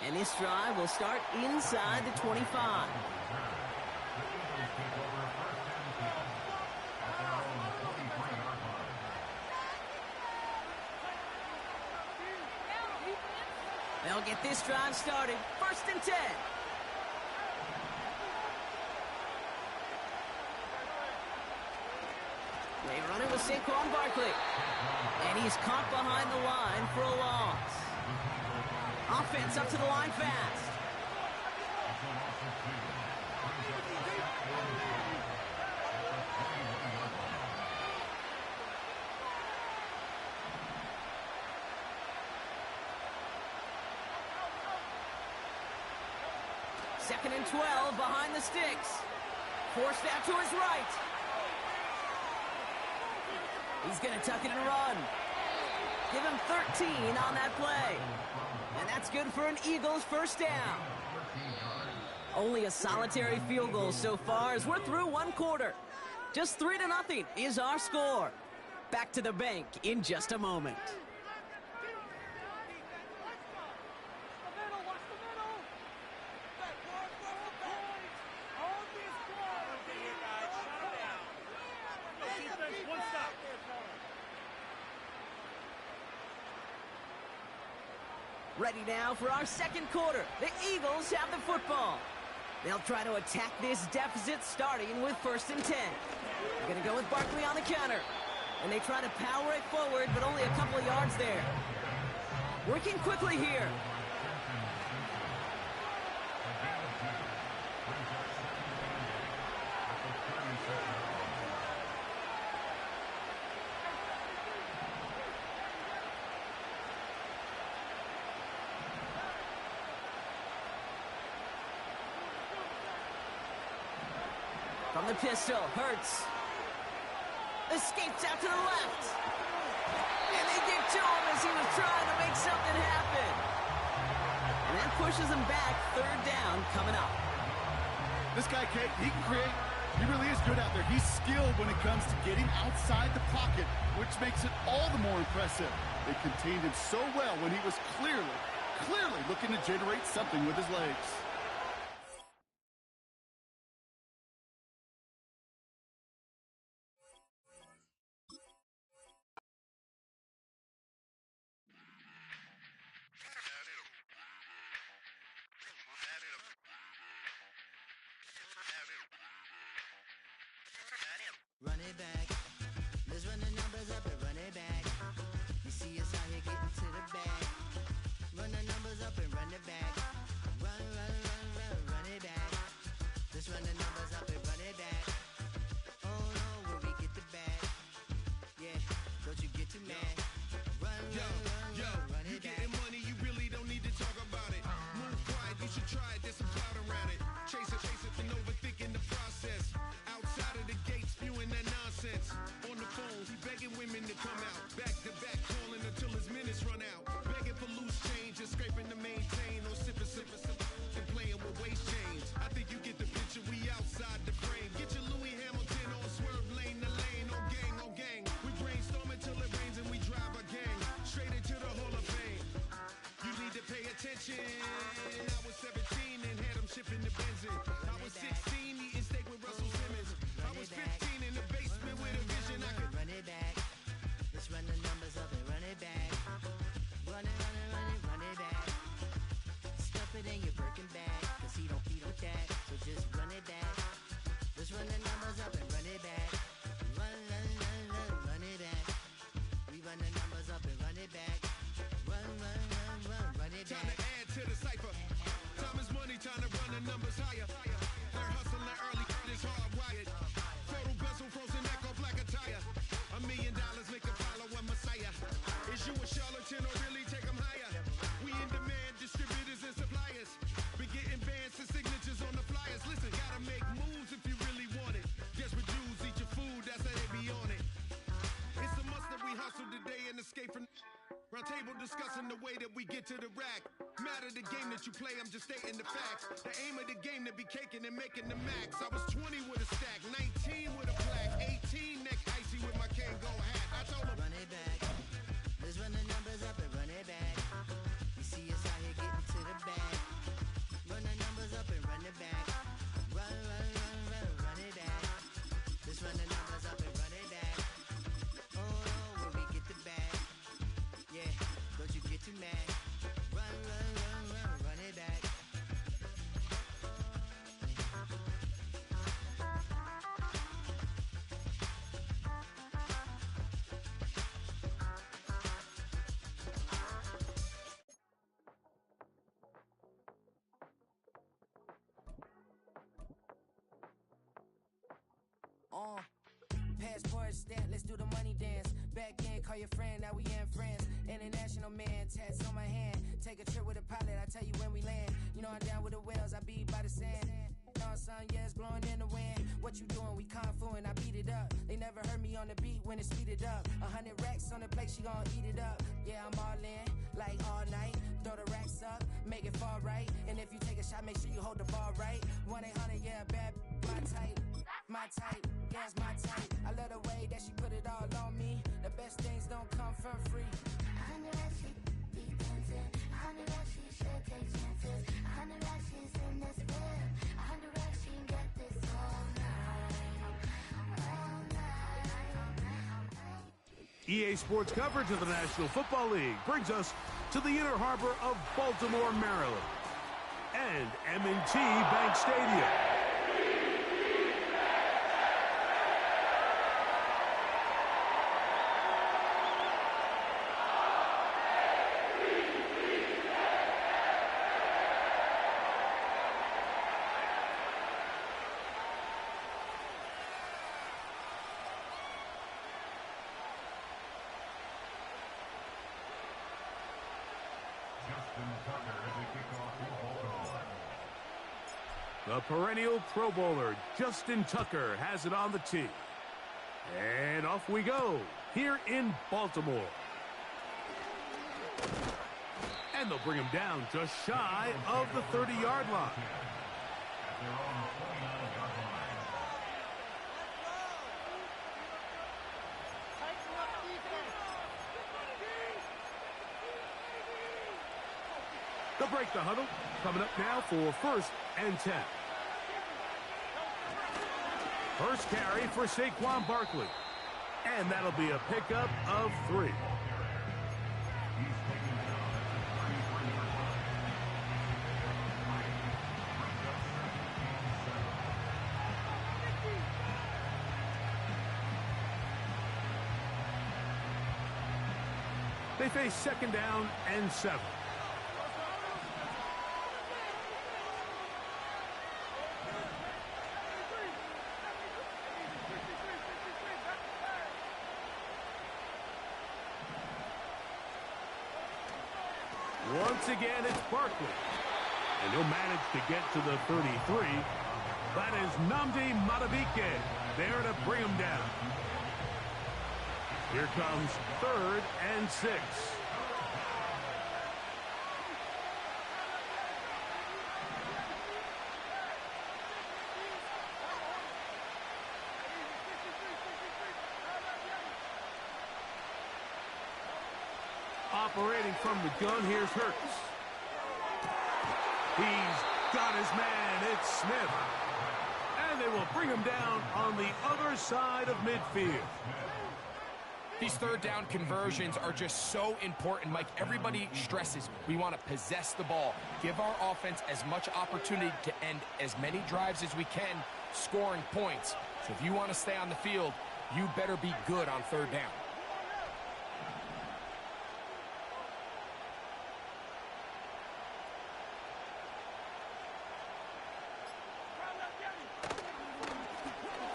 And this drive will start inside the 25. They'll get this drive started. 1st and 10. They run it with Saquon Barkley. And he's caught behind the line for a loss. Offense up to the line fast. Second and 12 behind the sticks. Forced out to his right. He's going to tuck it and run. Give him 13 on that play. And that's good for an Eagles first down. Only a solitary field goal so far as we're through one quarter. Just 3-0 is our score. Back to the bank in just a moment. Ready now for our second quarter. The Eagles have the football. They'll try to attack this deficit starting with 1st and 10. They're going to go with Barkley on the counter. And they try to power it forward, but only a couple of yards there. Working quickly here. From the pistol, Hurts. Escapes out to the left. And they get to him as he was trying to make something happen. And that pushes him back. 3rd down coming up. This guy, Kate, he can create. He really is good out there. He's skilled when it comes to getting outside the pocket, which makes it all the more impressive. They contained him so well when he was clearly looking to generate something with his legs. Run it back. Let's run the numbers up and run it back. You see us out here getting to the bag. Run the numbers up and run it back. Run it back. Let's run the numbers up and run it back. Oh no, when we get the bag. Yeah, don't you get too mad. Run it back. You getting money, you really don't need to talk about it. Move quiet, you should try it, there's some clout around it. Chase it, and overthinking the process. Outside of the gate, spewing that nonsense. On the phone, he begging women to come out. Back to back, calling until his minutes run out. Begging for loose change and scraping to maintain. Or sipping, and playing with waist chains. I think you get the picture, we outside the frame. Get your Louis Hamilton on swerve lane to lane. On gang. We brainstorm until it rains and we drive our gang. Straight into the Hall of Fame. You need to pay attention. I was 17 and had him shipping the Benzin. I was 16 eating steak with Russell Simmons. I was 15 in the basement with a vision. I could run it back. Let's run the numbers up and run it back. Run it back. Stuff it in your Birkin bag, cause he don't that. So just run it back. Let's run the numbers up and run it back. Run it back. We run the numbers up and run it back. Run it time back. to add to the cipher. Time is money, time to run the numbers higher. They're hustling early, it's hardwired. Total bezel, frozen neck or black attire. $1 million make a follow a messiah. Is you a charlatan or really take them higher? We in demand, distributors and suppliers. Be getting bands and signatures on the flyers. Listen, gotta make moves if you really want it. Desperate Jews eat your food, that's how they be on it. It's a must that we hustle today and escape from our table discussing the way that we get to the rack. Matter the game that you play, I'm just stating the facts. The aim of the game to be caking and making the max. I was 20 with a stack, 19 with a plaque, 18 neck icy with my Kango hat. I told him, Run it back. Let's run the numbers up and run it back. You see us out here getting to the bag. Run the numbers up and run it back. Run it back. Let's run the numbers up and run it back. Oh, when we get the bag. Yeah, don't you get too mad. Run it back. Passport stamp, let's do the money dance. Back in, call your friend, now we in France. International man, tats on my hand. Take a trip with a pilot, I tell you when we land. You know I'm down with the whales, I be by the sand. On sun, yeah, it's blowing in the wind. What you doing? We kung fu and I beat it up. They never heard me on the beat when it's speeded up. 100 racks on the plate, she gon' eat it up. Yeah, I'm all in, like all night. Throw the racks up, make it fall right. And if you take a shot, make sure you hold the ball right. 1-800, yeah, bad, my type. My type, yeah, it's my type. I love the way that she put it all on me. The best things don't come for free. 100 racks, she be dancing. 100 racks, she should take chances. 100 racks, she's in this whip. 100 racks, she can get this all night. EA Sports coverage of the National Football League brings us to the inner harbor of Baltimore, Maryland, and M&T Bank Stadium. The perennial Pro Bowler, Justin Tucker, has it on the tee. And off we go, here in Baltimore. And they'll bring him down just shy of the 30-yard line. They'll break the huddle. Coming up now for 1st and 10. First carry for Saquon Barkley. And that'll be a pickup of 3. They face 2nd down and 7. Once again, it's Barkley. And he'll manage to get to the 33. That is Nnamdi Madubuike there to bring him down. Here comes 3rd and 6. Operating from the gun, here's Hurts. He's got his man, it's Smith. And they will bring him down on the other side of midfield. These 3rd down conversions are just so important, Mike. Everybody stresses we want to possess the ball, give our offense as much opportunity to end as many drives as we can, scoring points. So if you want to stay on the field, you better be good on 3rd down.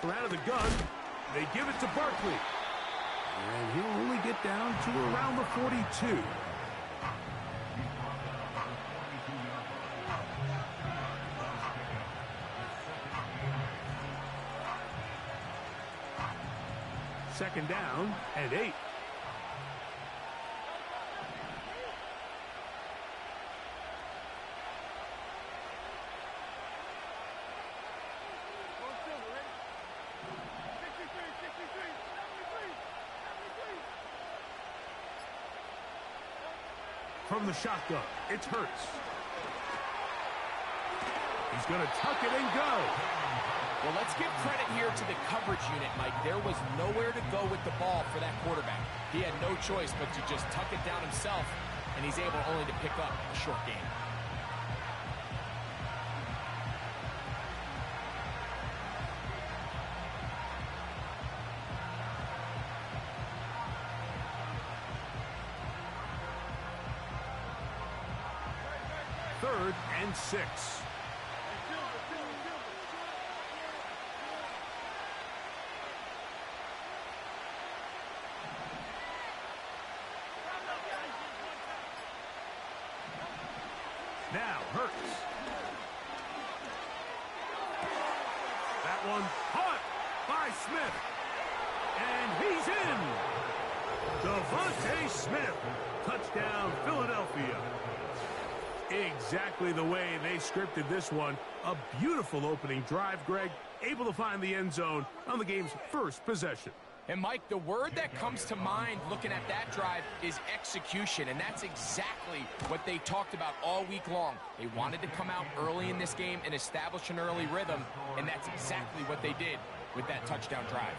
Out of the gun, they give it to Barkley. And he'll only get down to around the 42. Second down and 8. from the shotgun. It's Hurts. He's going to tuck it and go. Well, let's give credit here to the coverage unit, Mike. There was nowhere to go with the ball for that quarterback. He had no choice but to just tuck it down himself, and he's able only to pick up a short gain. Third and 6. Now Hurts. That one caught by Smith. And he's in. Devontae Smith. Touchdown, Philadelphia. Exactly the way they scripted this one. A beautiful opening drive, Greg. Able to find the end zone on the game's first possession. And, Mike, the word that comes to mind looking at that drive is execution, and that's exactly what they talked about all week long. They wanted to come out early in this game and establish an early rhythm, and that's exactly what they did with that touchdown drive.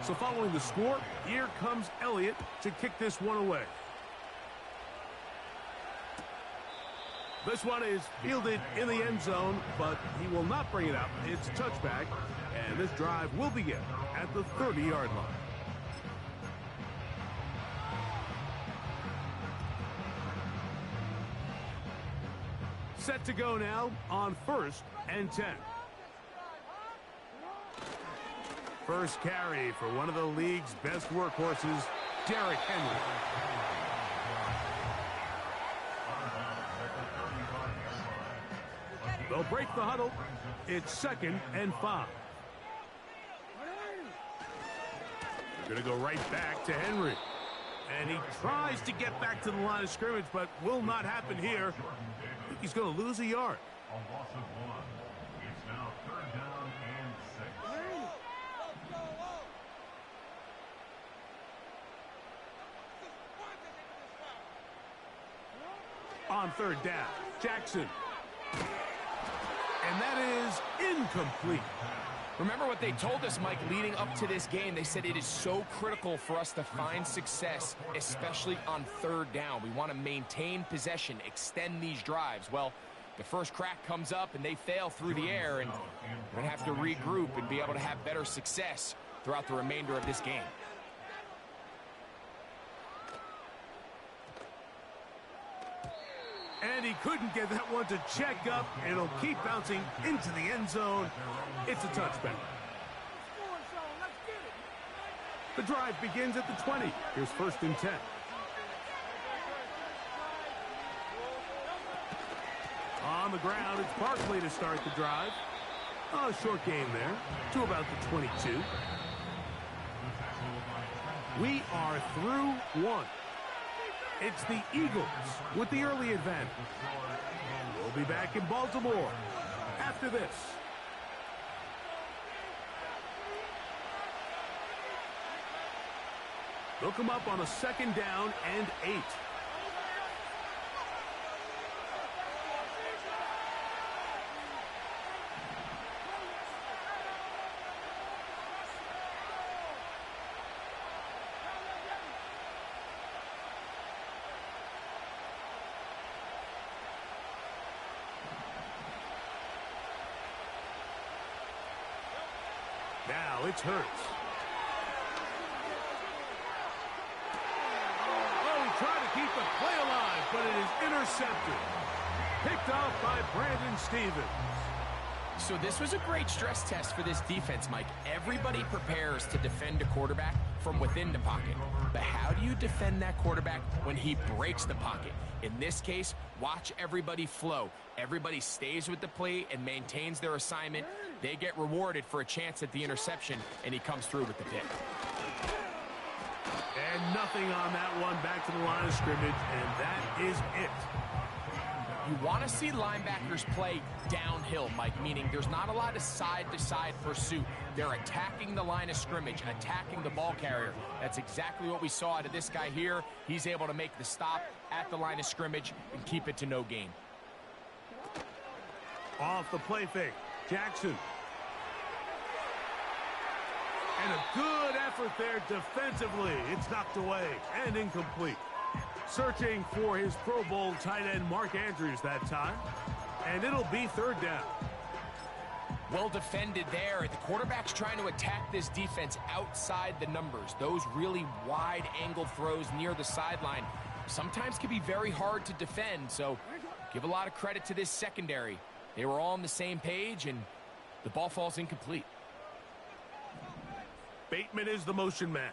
So following the score, here comes Elliott to kick this one away. This one is fielded in the end zone, but he will not bring it out. It's a touchback, and this drive will begin at the 30-yard line. Set to go now on 1st and 10. First carry for one of the league's best workhorses, Derrick Henry. They'll break the huddle. It's 2nd and 5. They're going to go right back to Henry. And he tries to get back to the line of scrimmage, but will not happen here. I think he's going to lose a yard. A loss of 1. It's now 3rd down and 6. On 3rd down, Jackson. And that is incomplete. Remember what they told us, Mike, leading up to this game. They said it is so critical for us to find success, especially on 3rd down. We want to maintain possession, extend these drives. Well, the first crack comes up and they fail through the air, and we're going to have to regroup and be able to have better success throughout the remainder of this game. And he couldn't get that one to check up. It'll keep bouncing into the end zone. It's a touchback. The drive begins at the 20. Here's 1st and 10. On the ground, it's Barkley to start the drive. A short gain there to about the 22. We are through 1. It's the Eagles with the early advantage. We'll be back in Baltimore after this. They'll come up on a 2nd down and 8. Now it's Hurts. Oh, he tried to keep the play alive, but it is intercepted. Picked off by Brandon Stevens. So this was a great stress test for this defense, Mike. Everybody prepares to defend a quarterback from within the pocket. But how do you defend that quarterback when he breaks the pocket? In this case, watch everybody flow. Everybody stays with the play and maintains their assignment. They get rewarded for a chance at the interception, and he comes through with the pick. And nothing on that one, back to the line of scrimmage, and that is it. You want to see linebackers play downhill, Mike, meaning there's not a lot of side-to-side pursuit. They're attacking the line of scrimmage, attacking the ball carrier. That's exactly what we saw out of this guy here. He's able to make the stop at the line of scrimmage and keep it to no gain. Off the play fake, Jackson. And a good effort there defensively. It's knocked away and incomplete. Searching for his Pro Bowl tight end Mark Andrews that time. And it'll be third down. Well defended there. The quarterback's trying to attack this defense outside the numbers. Those really wide angle throws near the sideline sometimes can be very hard to defend. So give a lot of credit to this secondary. They were all on the same page, and the ball falls incomplete. Bateman is the motion man.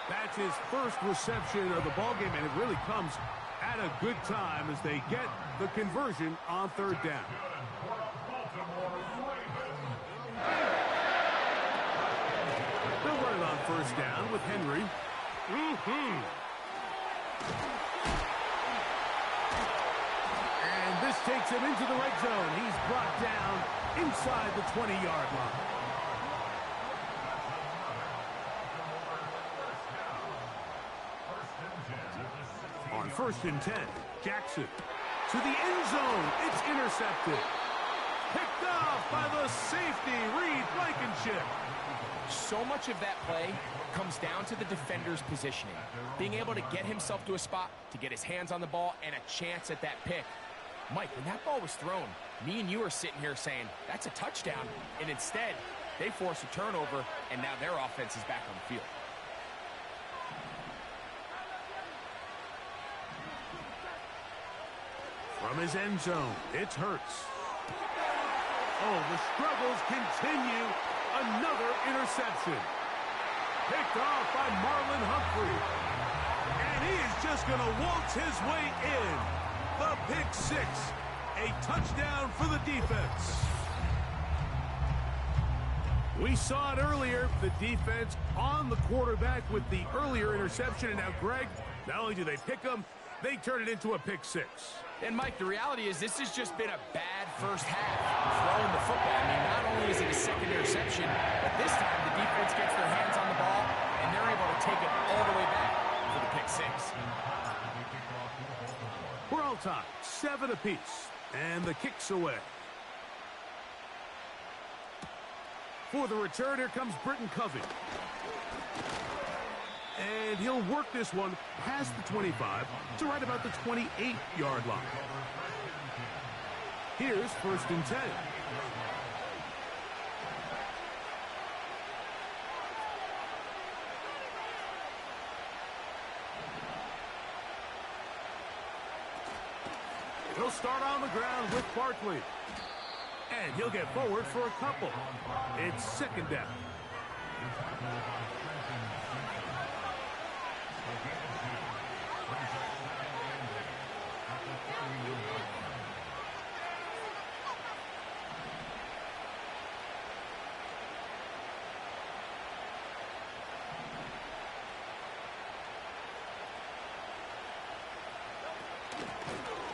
That's his first reception of the ballgame, and it really comes at a good time as they get the conversion on third down. They'll run it on first down with Henry. And this takes him into the red zone. He's brought down inside the 20-yard line. On 1st and 10, Jackson to the end zone. It's intercepted. Picked off by the safety, Reed Blankenship. So much of that play comes down to the defender's positioning. Being able to get himself to a spot, to get his hands on the ball, and a chance at that pick. Mike, when that ball was thrown, me and you are sitting here saying, that's a touchdown. And instead, they force a turnover, and now their offense is back on the field. From his end zone, it's Hurts. Oh, the struggles continue. Another interception. Picked off by Marlon Humphrey. And he is just going to waltz his way in. The pick six. A touchdown for the defense. We saw it earlier. The defense on the quarterback with the earlier interception. And now, Greg, not only do they pick him, they turn it into a pick six. And, Mike, the reality is this has just been a bad first half throwing the football. I mean, not only is it a second interception, but this time the defense gets their hands on the ball, and they're able to take it all the way back for the pick six. We're all tied, 7 apiece, and the kick's away. For the return, here comes Britton Covey. And he'll work this one past the 25 to right about the 28-yard line. Here's 1st and 10. He'll start on the ground with Barkley. And he'll get forward for a couple. It's 2nd down.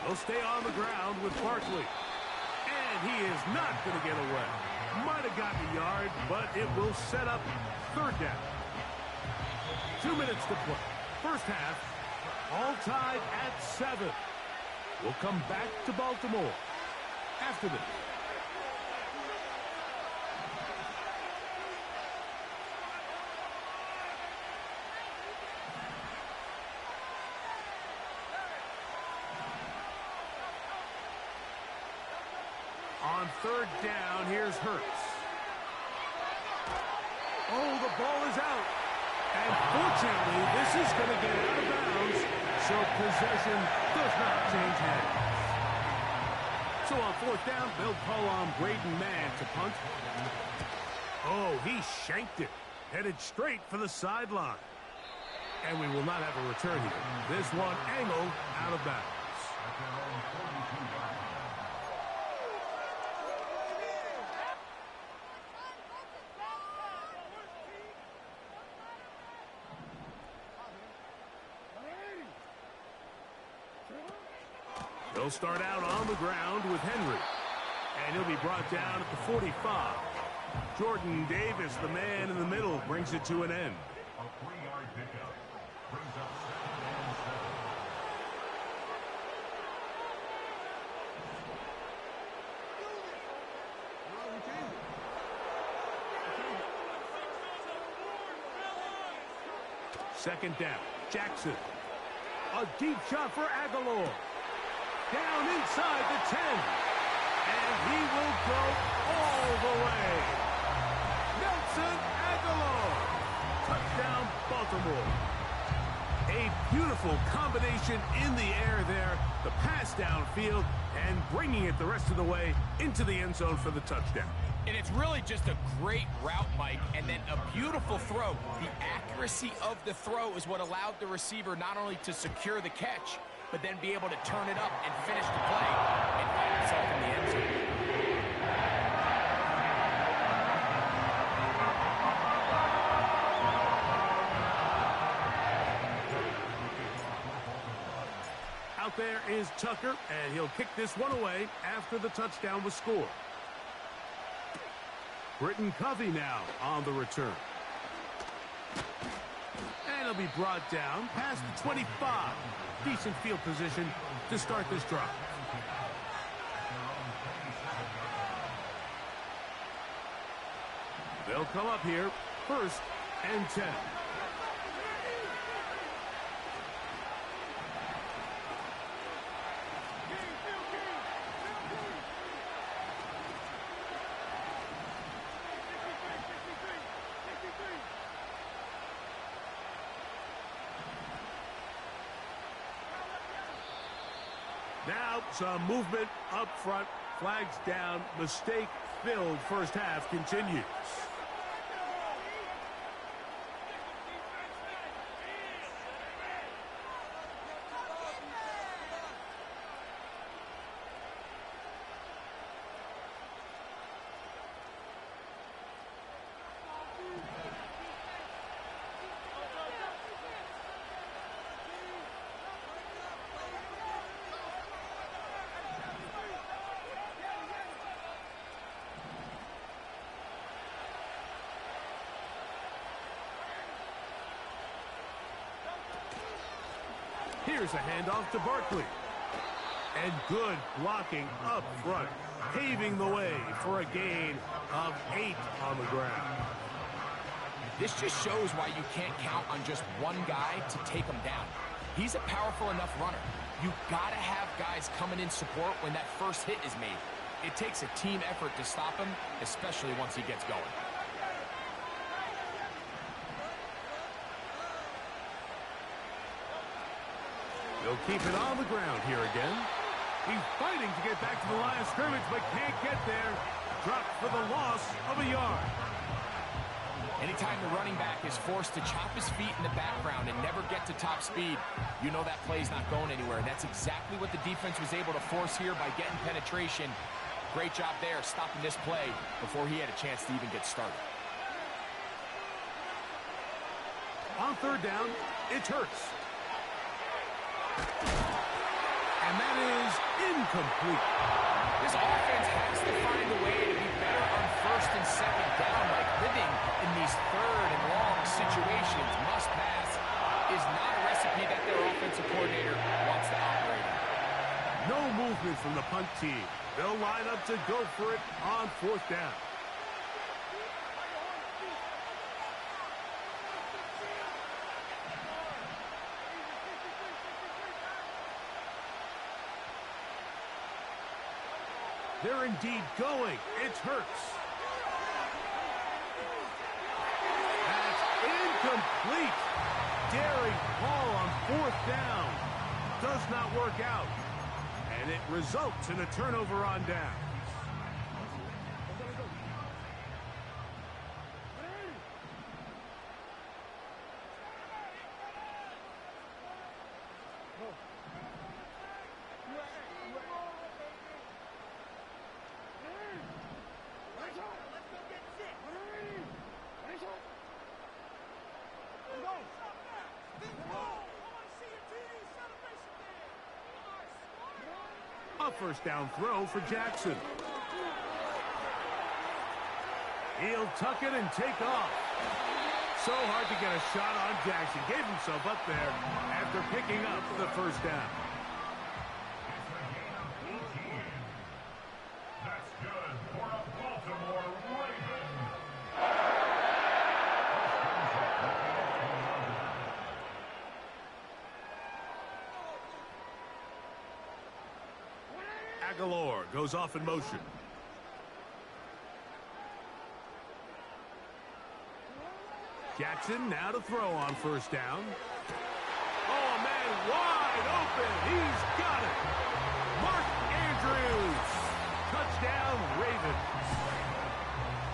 He'll stay on the ground with Barkley. And he is not going to get away. Might have gotten a yard, but it will set up 3rd down. 2 minutes to play. First half, all tied at 7. We'll come back to Baltimore after this. On 3rd down, here's Hurts. Oh, the ball is out. And fortunately, this is going to get out of bounds, so possession does not change hands. So on 4th down, they'll call on Braden Mann to punt. Oh, he shanked it. Headed straight for the sideline. And we will not have a return here. This one angled out of bounds. They'll start out on the ground with Henry. And he'll be brought down at the 45. Jordan Davis, the man in the middle, brings it to an end. A 3-yard pickup brings up 2nd and 7. Second down, Jackson. A deep shot for Aguilar. Down inside the 10. And he will go all the way. Nelson Aguilar. Touchdown, Baltimore. A beautiful combination in the air there. The pass downfield and bringing it the rest of the way into the end zone for the touchdown. And it's really just a great route, Mike, and then a beautiful throw. The accuracy of the throw is what allowed the receiver not only to secure the catch, but then be able to turn it up and finish the play and find himself in the end zone. Out there is Tucker, and he'll kick this one away after the touchdown was scored. Britton Covey now on the return. And he'll be brought down past the 25. Decent field position to start this drive. They'll come up here, 1st and 10. Now some movement up front. Flags down. Mistake-filled first half continues. Here's a handoff to Barkley. And good blocking up front, paving the way for a gain of 8 on the ground. This just shows why you can't count on just one guy to take him down. He's a powerful enough runner. You gotta have guys coming in support when that first hit is made. It takes a team effort to stop him, especially once he gets going. They'll keep it on the ground here again. He's fighting to get back to the line of scrimmage, but can't get there. Dropped for the loss of a yard. Anytime the running back is forced to chop his feet in the background and never get to top speed, you know that play's not going anywhere. And that's exactly what the defense was able to force here by getting penetration. Great job there, stopping this play before he had a chance to even get started. On 3rd down, it's Hurts. And that is incomplete. This offense has to find a way to be better on 1st and 2nd down, like living in these 3rd and long situations. Must pass is not a recipe that their offensive coordinator wants to operate in. No movement from the punt team. They'll line up to go for it on 4th down. They're indeed going. It's Hurts. That's incomplete. Daring Hall on 4th down. Does not work out. And it results in a turnover on down. A first down throw for Jackson. He'll tuck it and take off. So hard to get a shot on Jackson. Gave himself up there after picking up the first down. That's good for a Baltimore Raven. Aguilar goes off in motion. Jackson now to throw on first down. Oh, man, wide open. He's got it. Mark Andrews. Touchdown, Ravens.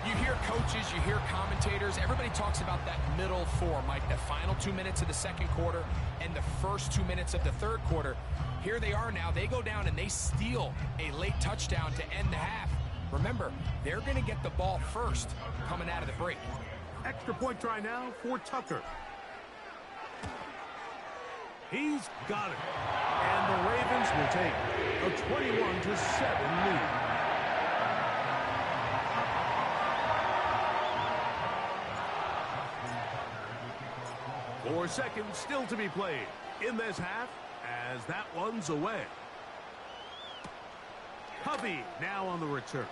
You hear coaches, you hear commentators, everybody talks about that middle four, Mike, the final 2 minutes of the second quarter and the first 2 minutes of the third quarter. Here they are now. They go down and they steal a late touchdown to end the half. Remember, they're going to get the ball first coming out of the break. Extra point try now for Tucker. He's got it. And the Ravens will take a 21-7 lead. 4 seconds still to be played in this half as that one's away. Hovey now on the return.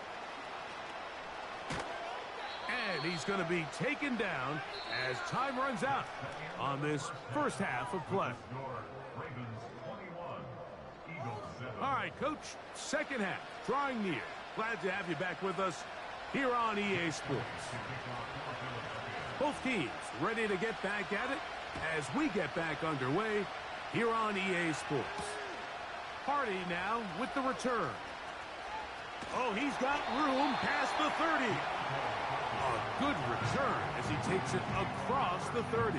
And he's going to be taken down as time runs out on this first half of play. All right, Coach, second half, drawing near. Glad to have you back with us here on EA Sports. Both teams ready to get back at it as we get back underway here on EA Sports. Hardy now with the return. Oh, he's got room past the 30. A good return as he takes it across the 30.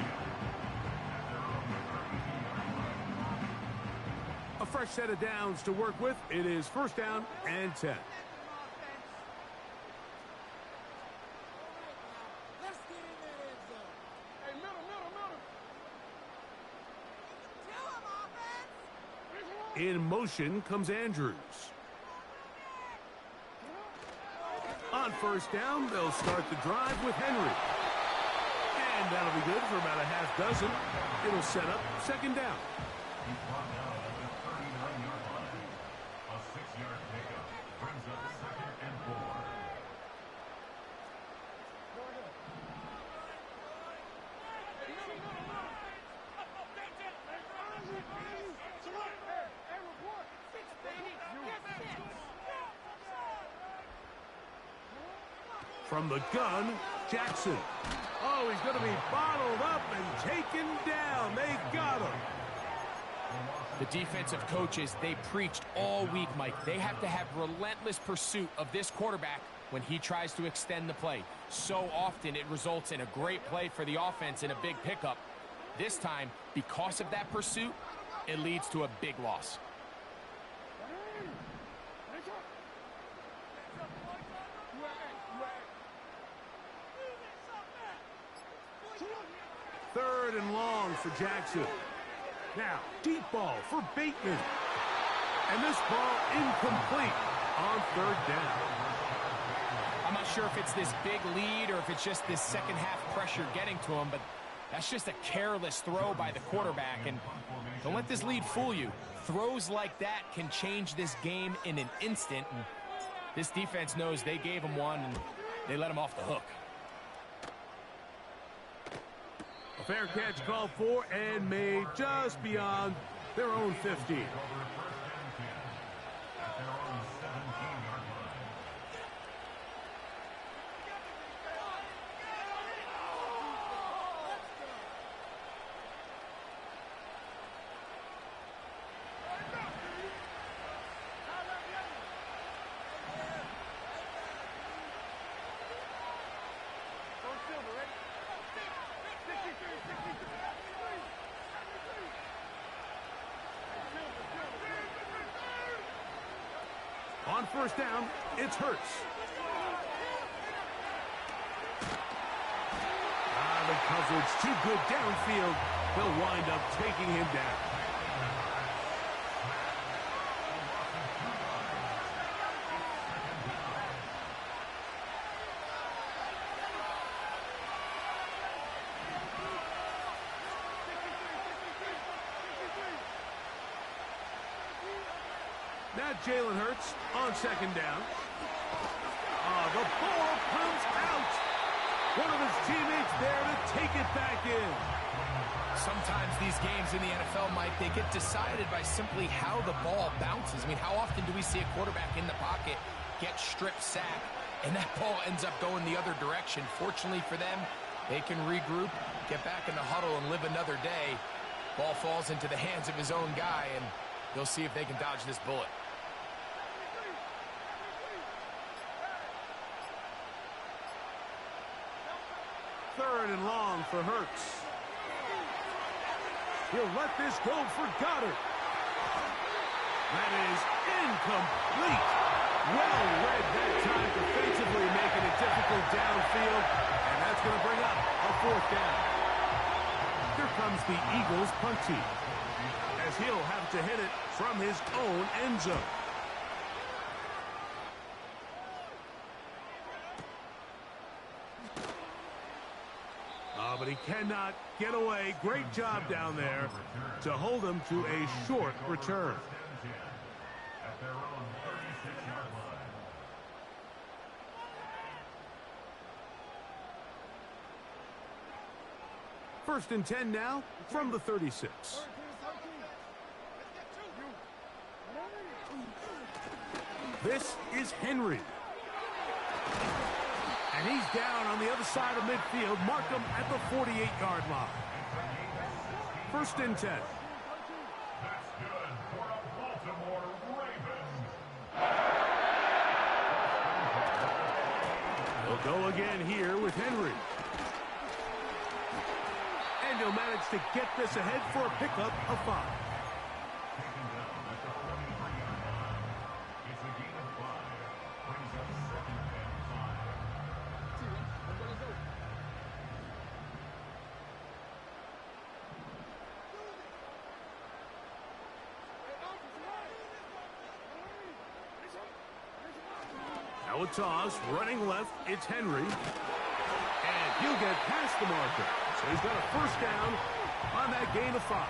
A fresh set of downs to work with. It is first down and 10. In motion comes Andrews. On first down, they'll start the drive with Henry. And that'll be good for about a half dozen. It'll set up second down. A 6-yard pickup brings up second and 4. From the gun, Jackson. Oh, he's going to be bottled up and taken down. They got him. The defensive coaches, they preached all week, Mike. They have to have relentless pursuit of this quarterback when he tries to extend the play. So often it results in a great play for the offense and a big pickup. This time, because of that pursuit, it leads to a big loss. Third and long for Jackson. Now, deep ball for Bateman. And this ball incomplete on third down. I'm not sure if it's this big lead or if it's just this second half pressure getting to him, but that's just a careless throw by the quarterback. And don't let this lead fool you. Throws like that can change this game in an instant. And this defense knows they gave him one and they let him off the hook. A fair catch called for and made just beyond their own 15. On first down, it's Hurts. The coverage too good downfield. They'll wind up taking him down. got Jalen Hurts on second down. The ball comes out. One of his teammates there to take it back in. Sometimes these games in the NFL, Mike, they get decided by simply how the ball bounces. I mean, how often do we see a quarterback in the pocket get strip sacked, and that ball ends up going the other direction? Fortunately for them, they can regroup, get back in the huddle, and live another day. Ball falls into the hands of his own guy, and they'll see if they can dodge this bullet. Third and long for Hurts. He'll let this go for Goddard. That is incomplete. Well read that time defensively, making it difficult downfield, and that's going to bring up a fourth down. Here comes the Eagles punt team, as he'll have to hit it from his own end zone. But he cannot get away. Great job down there to hold him to a short return. At their own 36-yard line. First and 10 now from the 36. This is Henry. And he's down on the other side of midfield. Mark him at the 48-yard line. First and 10. That's good for a Baltimore Ravens. They'll go again here with Henry. And he'll manage to get this ahead for a pickup of 5. Taken down at the 43-yard line. It's a gain of 5. Brings up second and 5. Now a toss, running left, it's Henry. And he'll get past the marker. So he's got a first down on that gain of 5.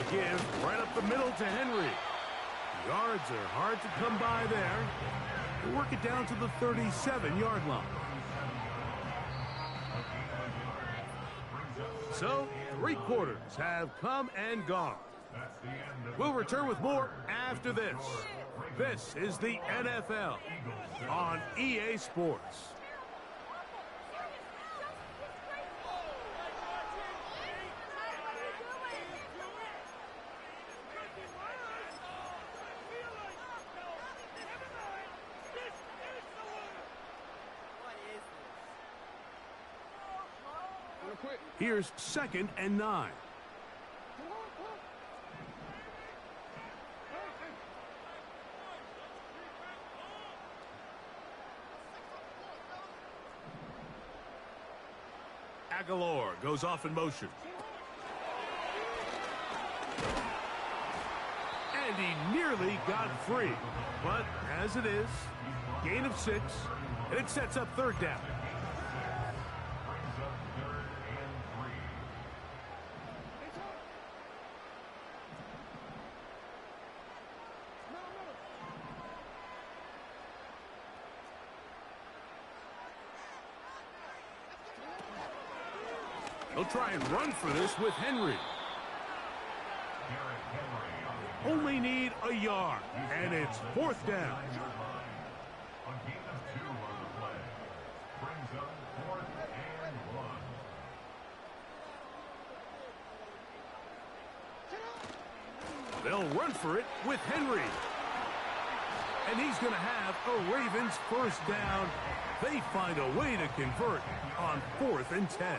Again, right up the middle to Henry. Yards are hard to come by there. We'll work it down to the 37-yard line. So, 3 quarters have come and gone. We'll return with more after this. This is the NFL on EA Sports. Here's second and 9. Aguilar goes off in motion. And he nearly got free. But as it is, gain of 6, and it sets up third down. They'll try and run for this with Henry. Only need a yard, and it's fourth down. A gain of 2 on the play. Brings up 4th and 1. They'll run for it with Henry. And he's going to have a Ravens first down. They find a way to convert on 4th and 10.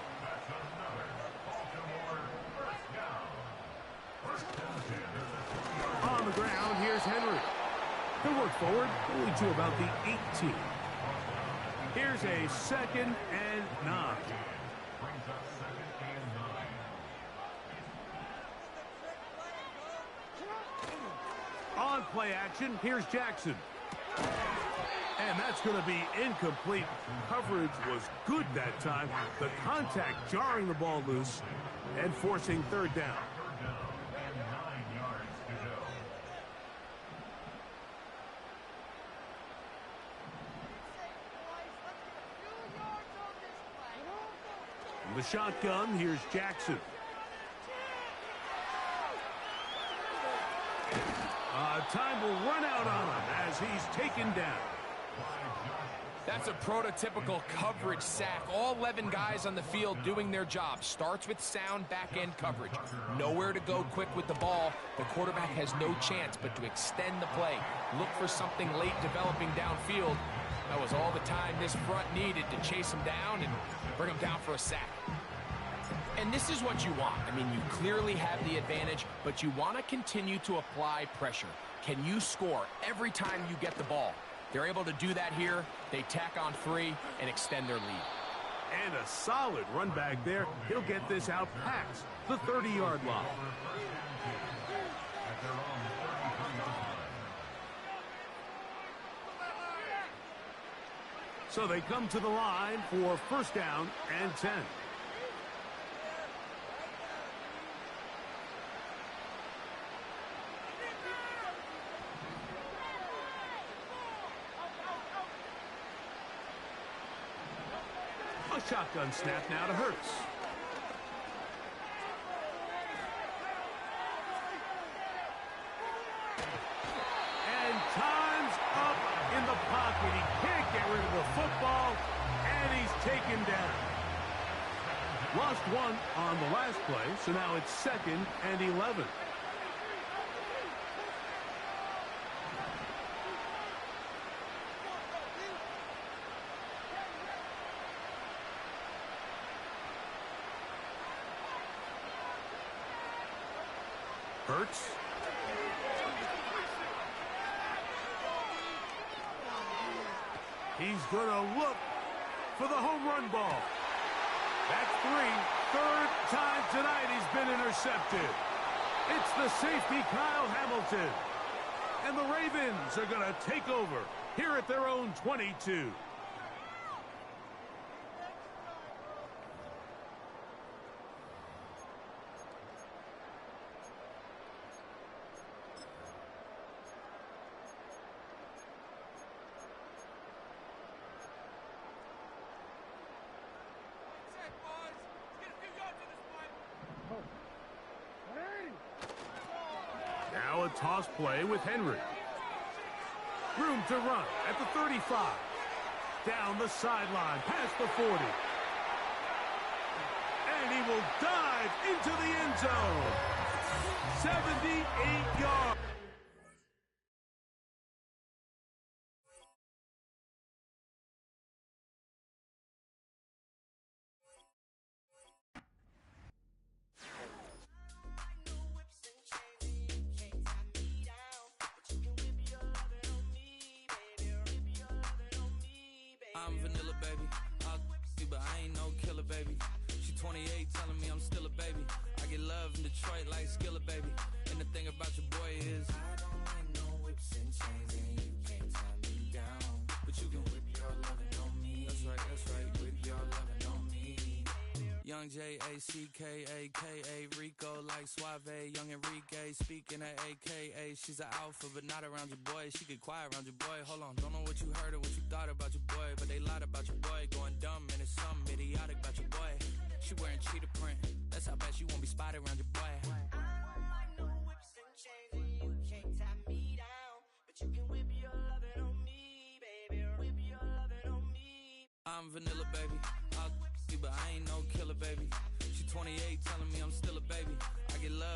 On the ground, here's Henry. He'll work forward only to about the 18. Here's a second and 9. Brings up 2nd and 9. On play action, here's Jackson. And that's going to be incomplete. Coverage was good that time. The contact jarring the ball loose and forcing third down. Third down and 9 yards to go. From the shotgun, here's Jackson. Time will run out on him as he's taken down. That's a prototypical coverage sack. All 11 guys on the field doing their job. Starts with sound back-end coverage. Nowhere to go quick with the ball. The quarterback has no chance but to extend the play. Look for something late developing downfield. That was all the time this front needed to chase him down and bring him down for a sack. And this is what you want. I mean, you clearly have the advantage, but you want to continue to apply pressure. Can you score every time you get the ball? They're able to do that here. They tack on 3 and extend their lead. And a solid run back there. He'll get this out past the 30-yard line. At their own 33-yard line. So they come to the line for first down and 10. A shotgun snap now to Hurts. And time's up in the pocket. He can't get rid of the football, and he's taken down. Lost one on the last play, so now it's 2nd and 11. Hurts. He's going to look for the home run ball. That's 3. Third time tonight he's been intercepted. It's the safety, Kyle Hamilton. And the Ravens are going to take over here at their own 22. Now a toss play with Henry. Room to run at the 35. Down the sideline, past the 40. And he will dive into the end zone. 78 yards. I'm vanilla, baby. I'll you, but I ain't no killer, baby. She 28, telling me I'm still a baby. I get love in Detroit like Skillet, baby. And the thing about your boy is I don't like no whips and chains, and you can't tie me down. But you can whip your lovin' on me. That's right, whip your lovin' on me. Young J-A-C-K-A-K-A, Rico like Suave, young Enrique, speaking at AKA. She's an alpha, but not around your boy. She get quiet around your boy. Hold on, don't know what you heard or what you thought about your boy, but they lied about your boy, going dumb, and it's something idiotic about your boy. She wearing cheetah print, that's how bad she won't be spotted around your boy. I don't like no whips and chains, and you can't tie me down, but you can whip your lovin' on me, baby, whip your lovin' on me. I'm vanilla, baby. I'll you, but I ain't no killer, baby. She 28, telling me I'm still a baby. I get love.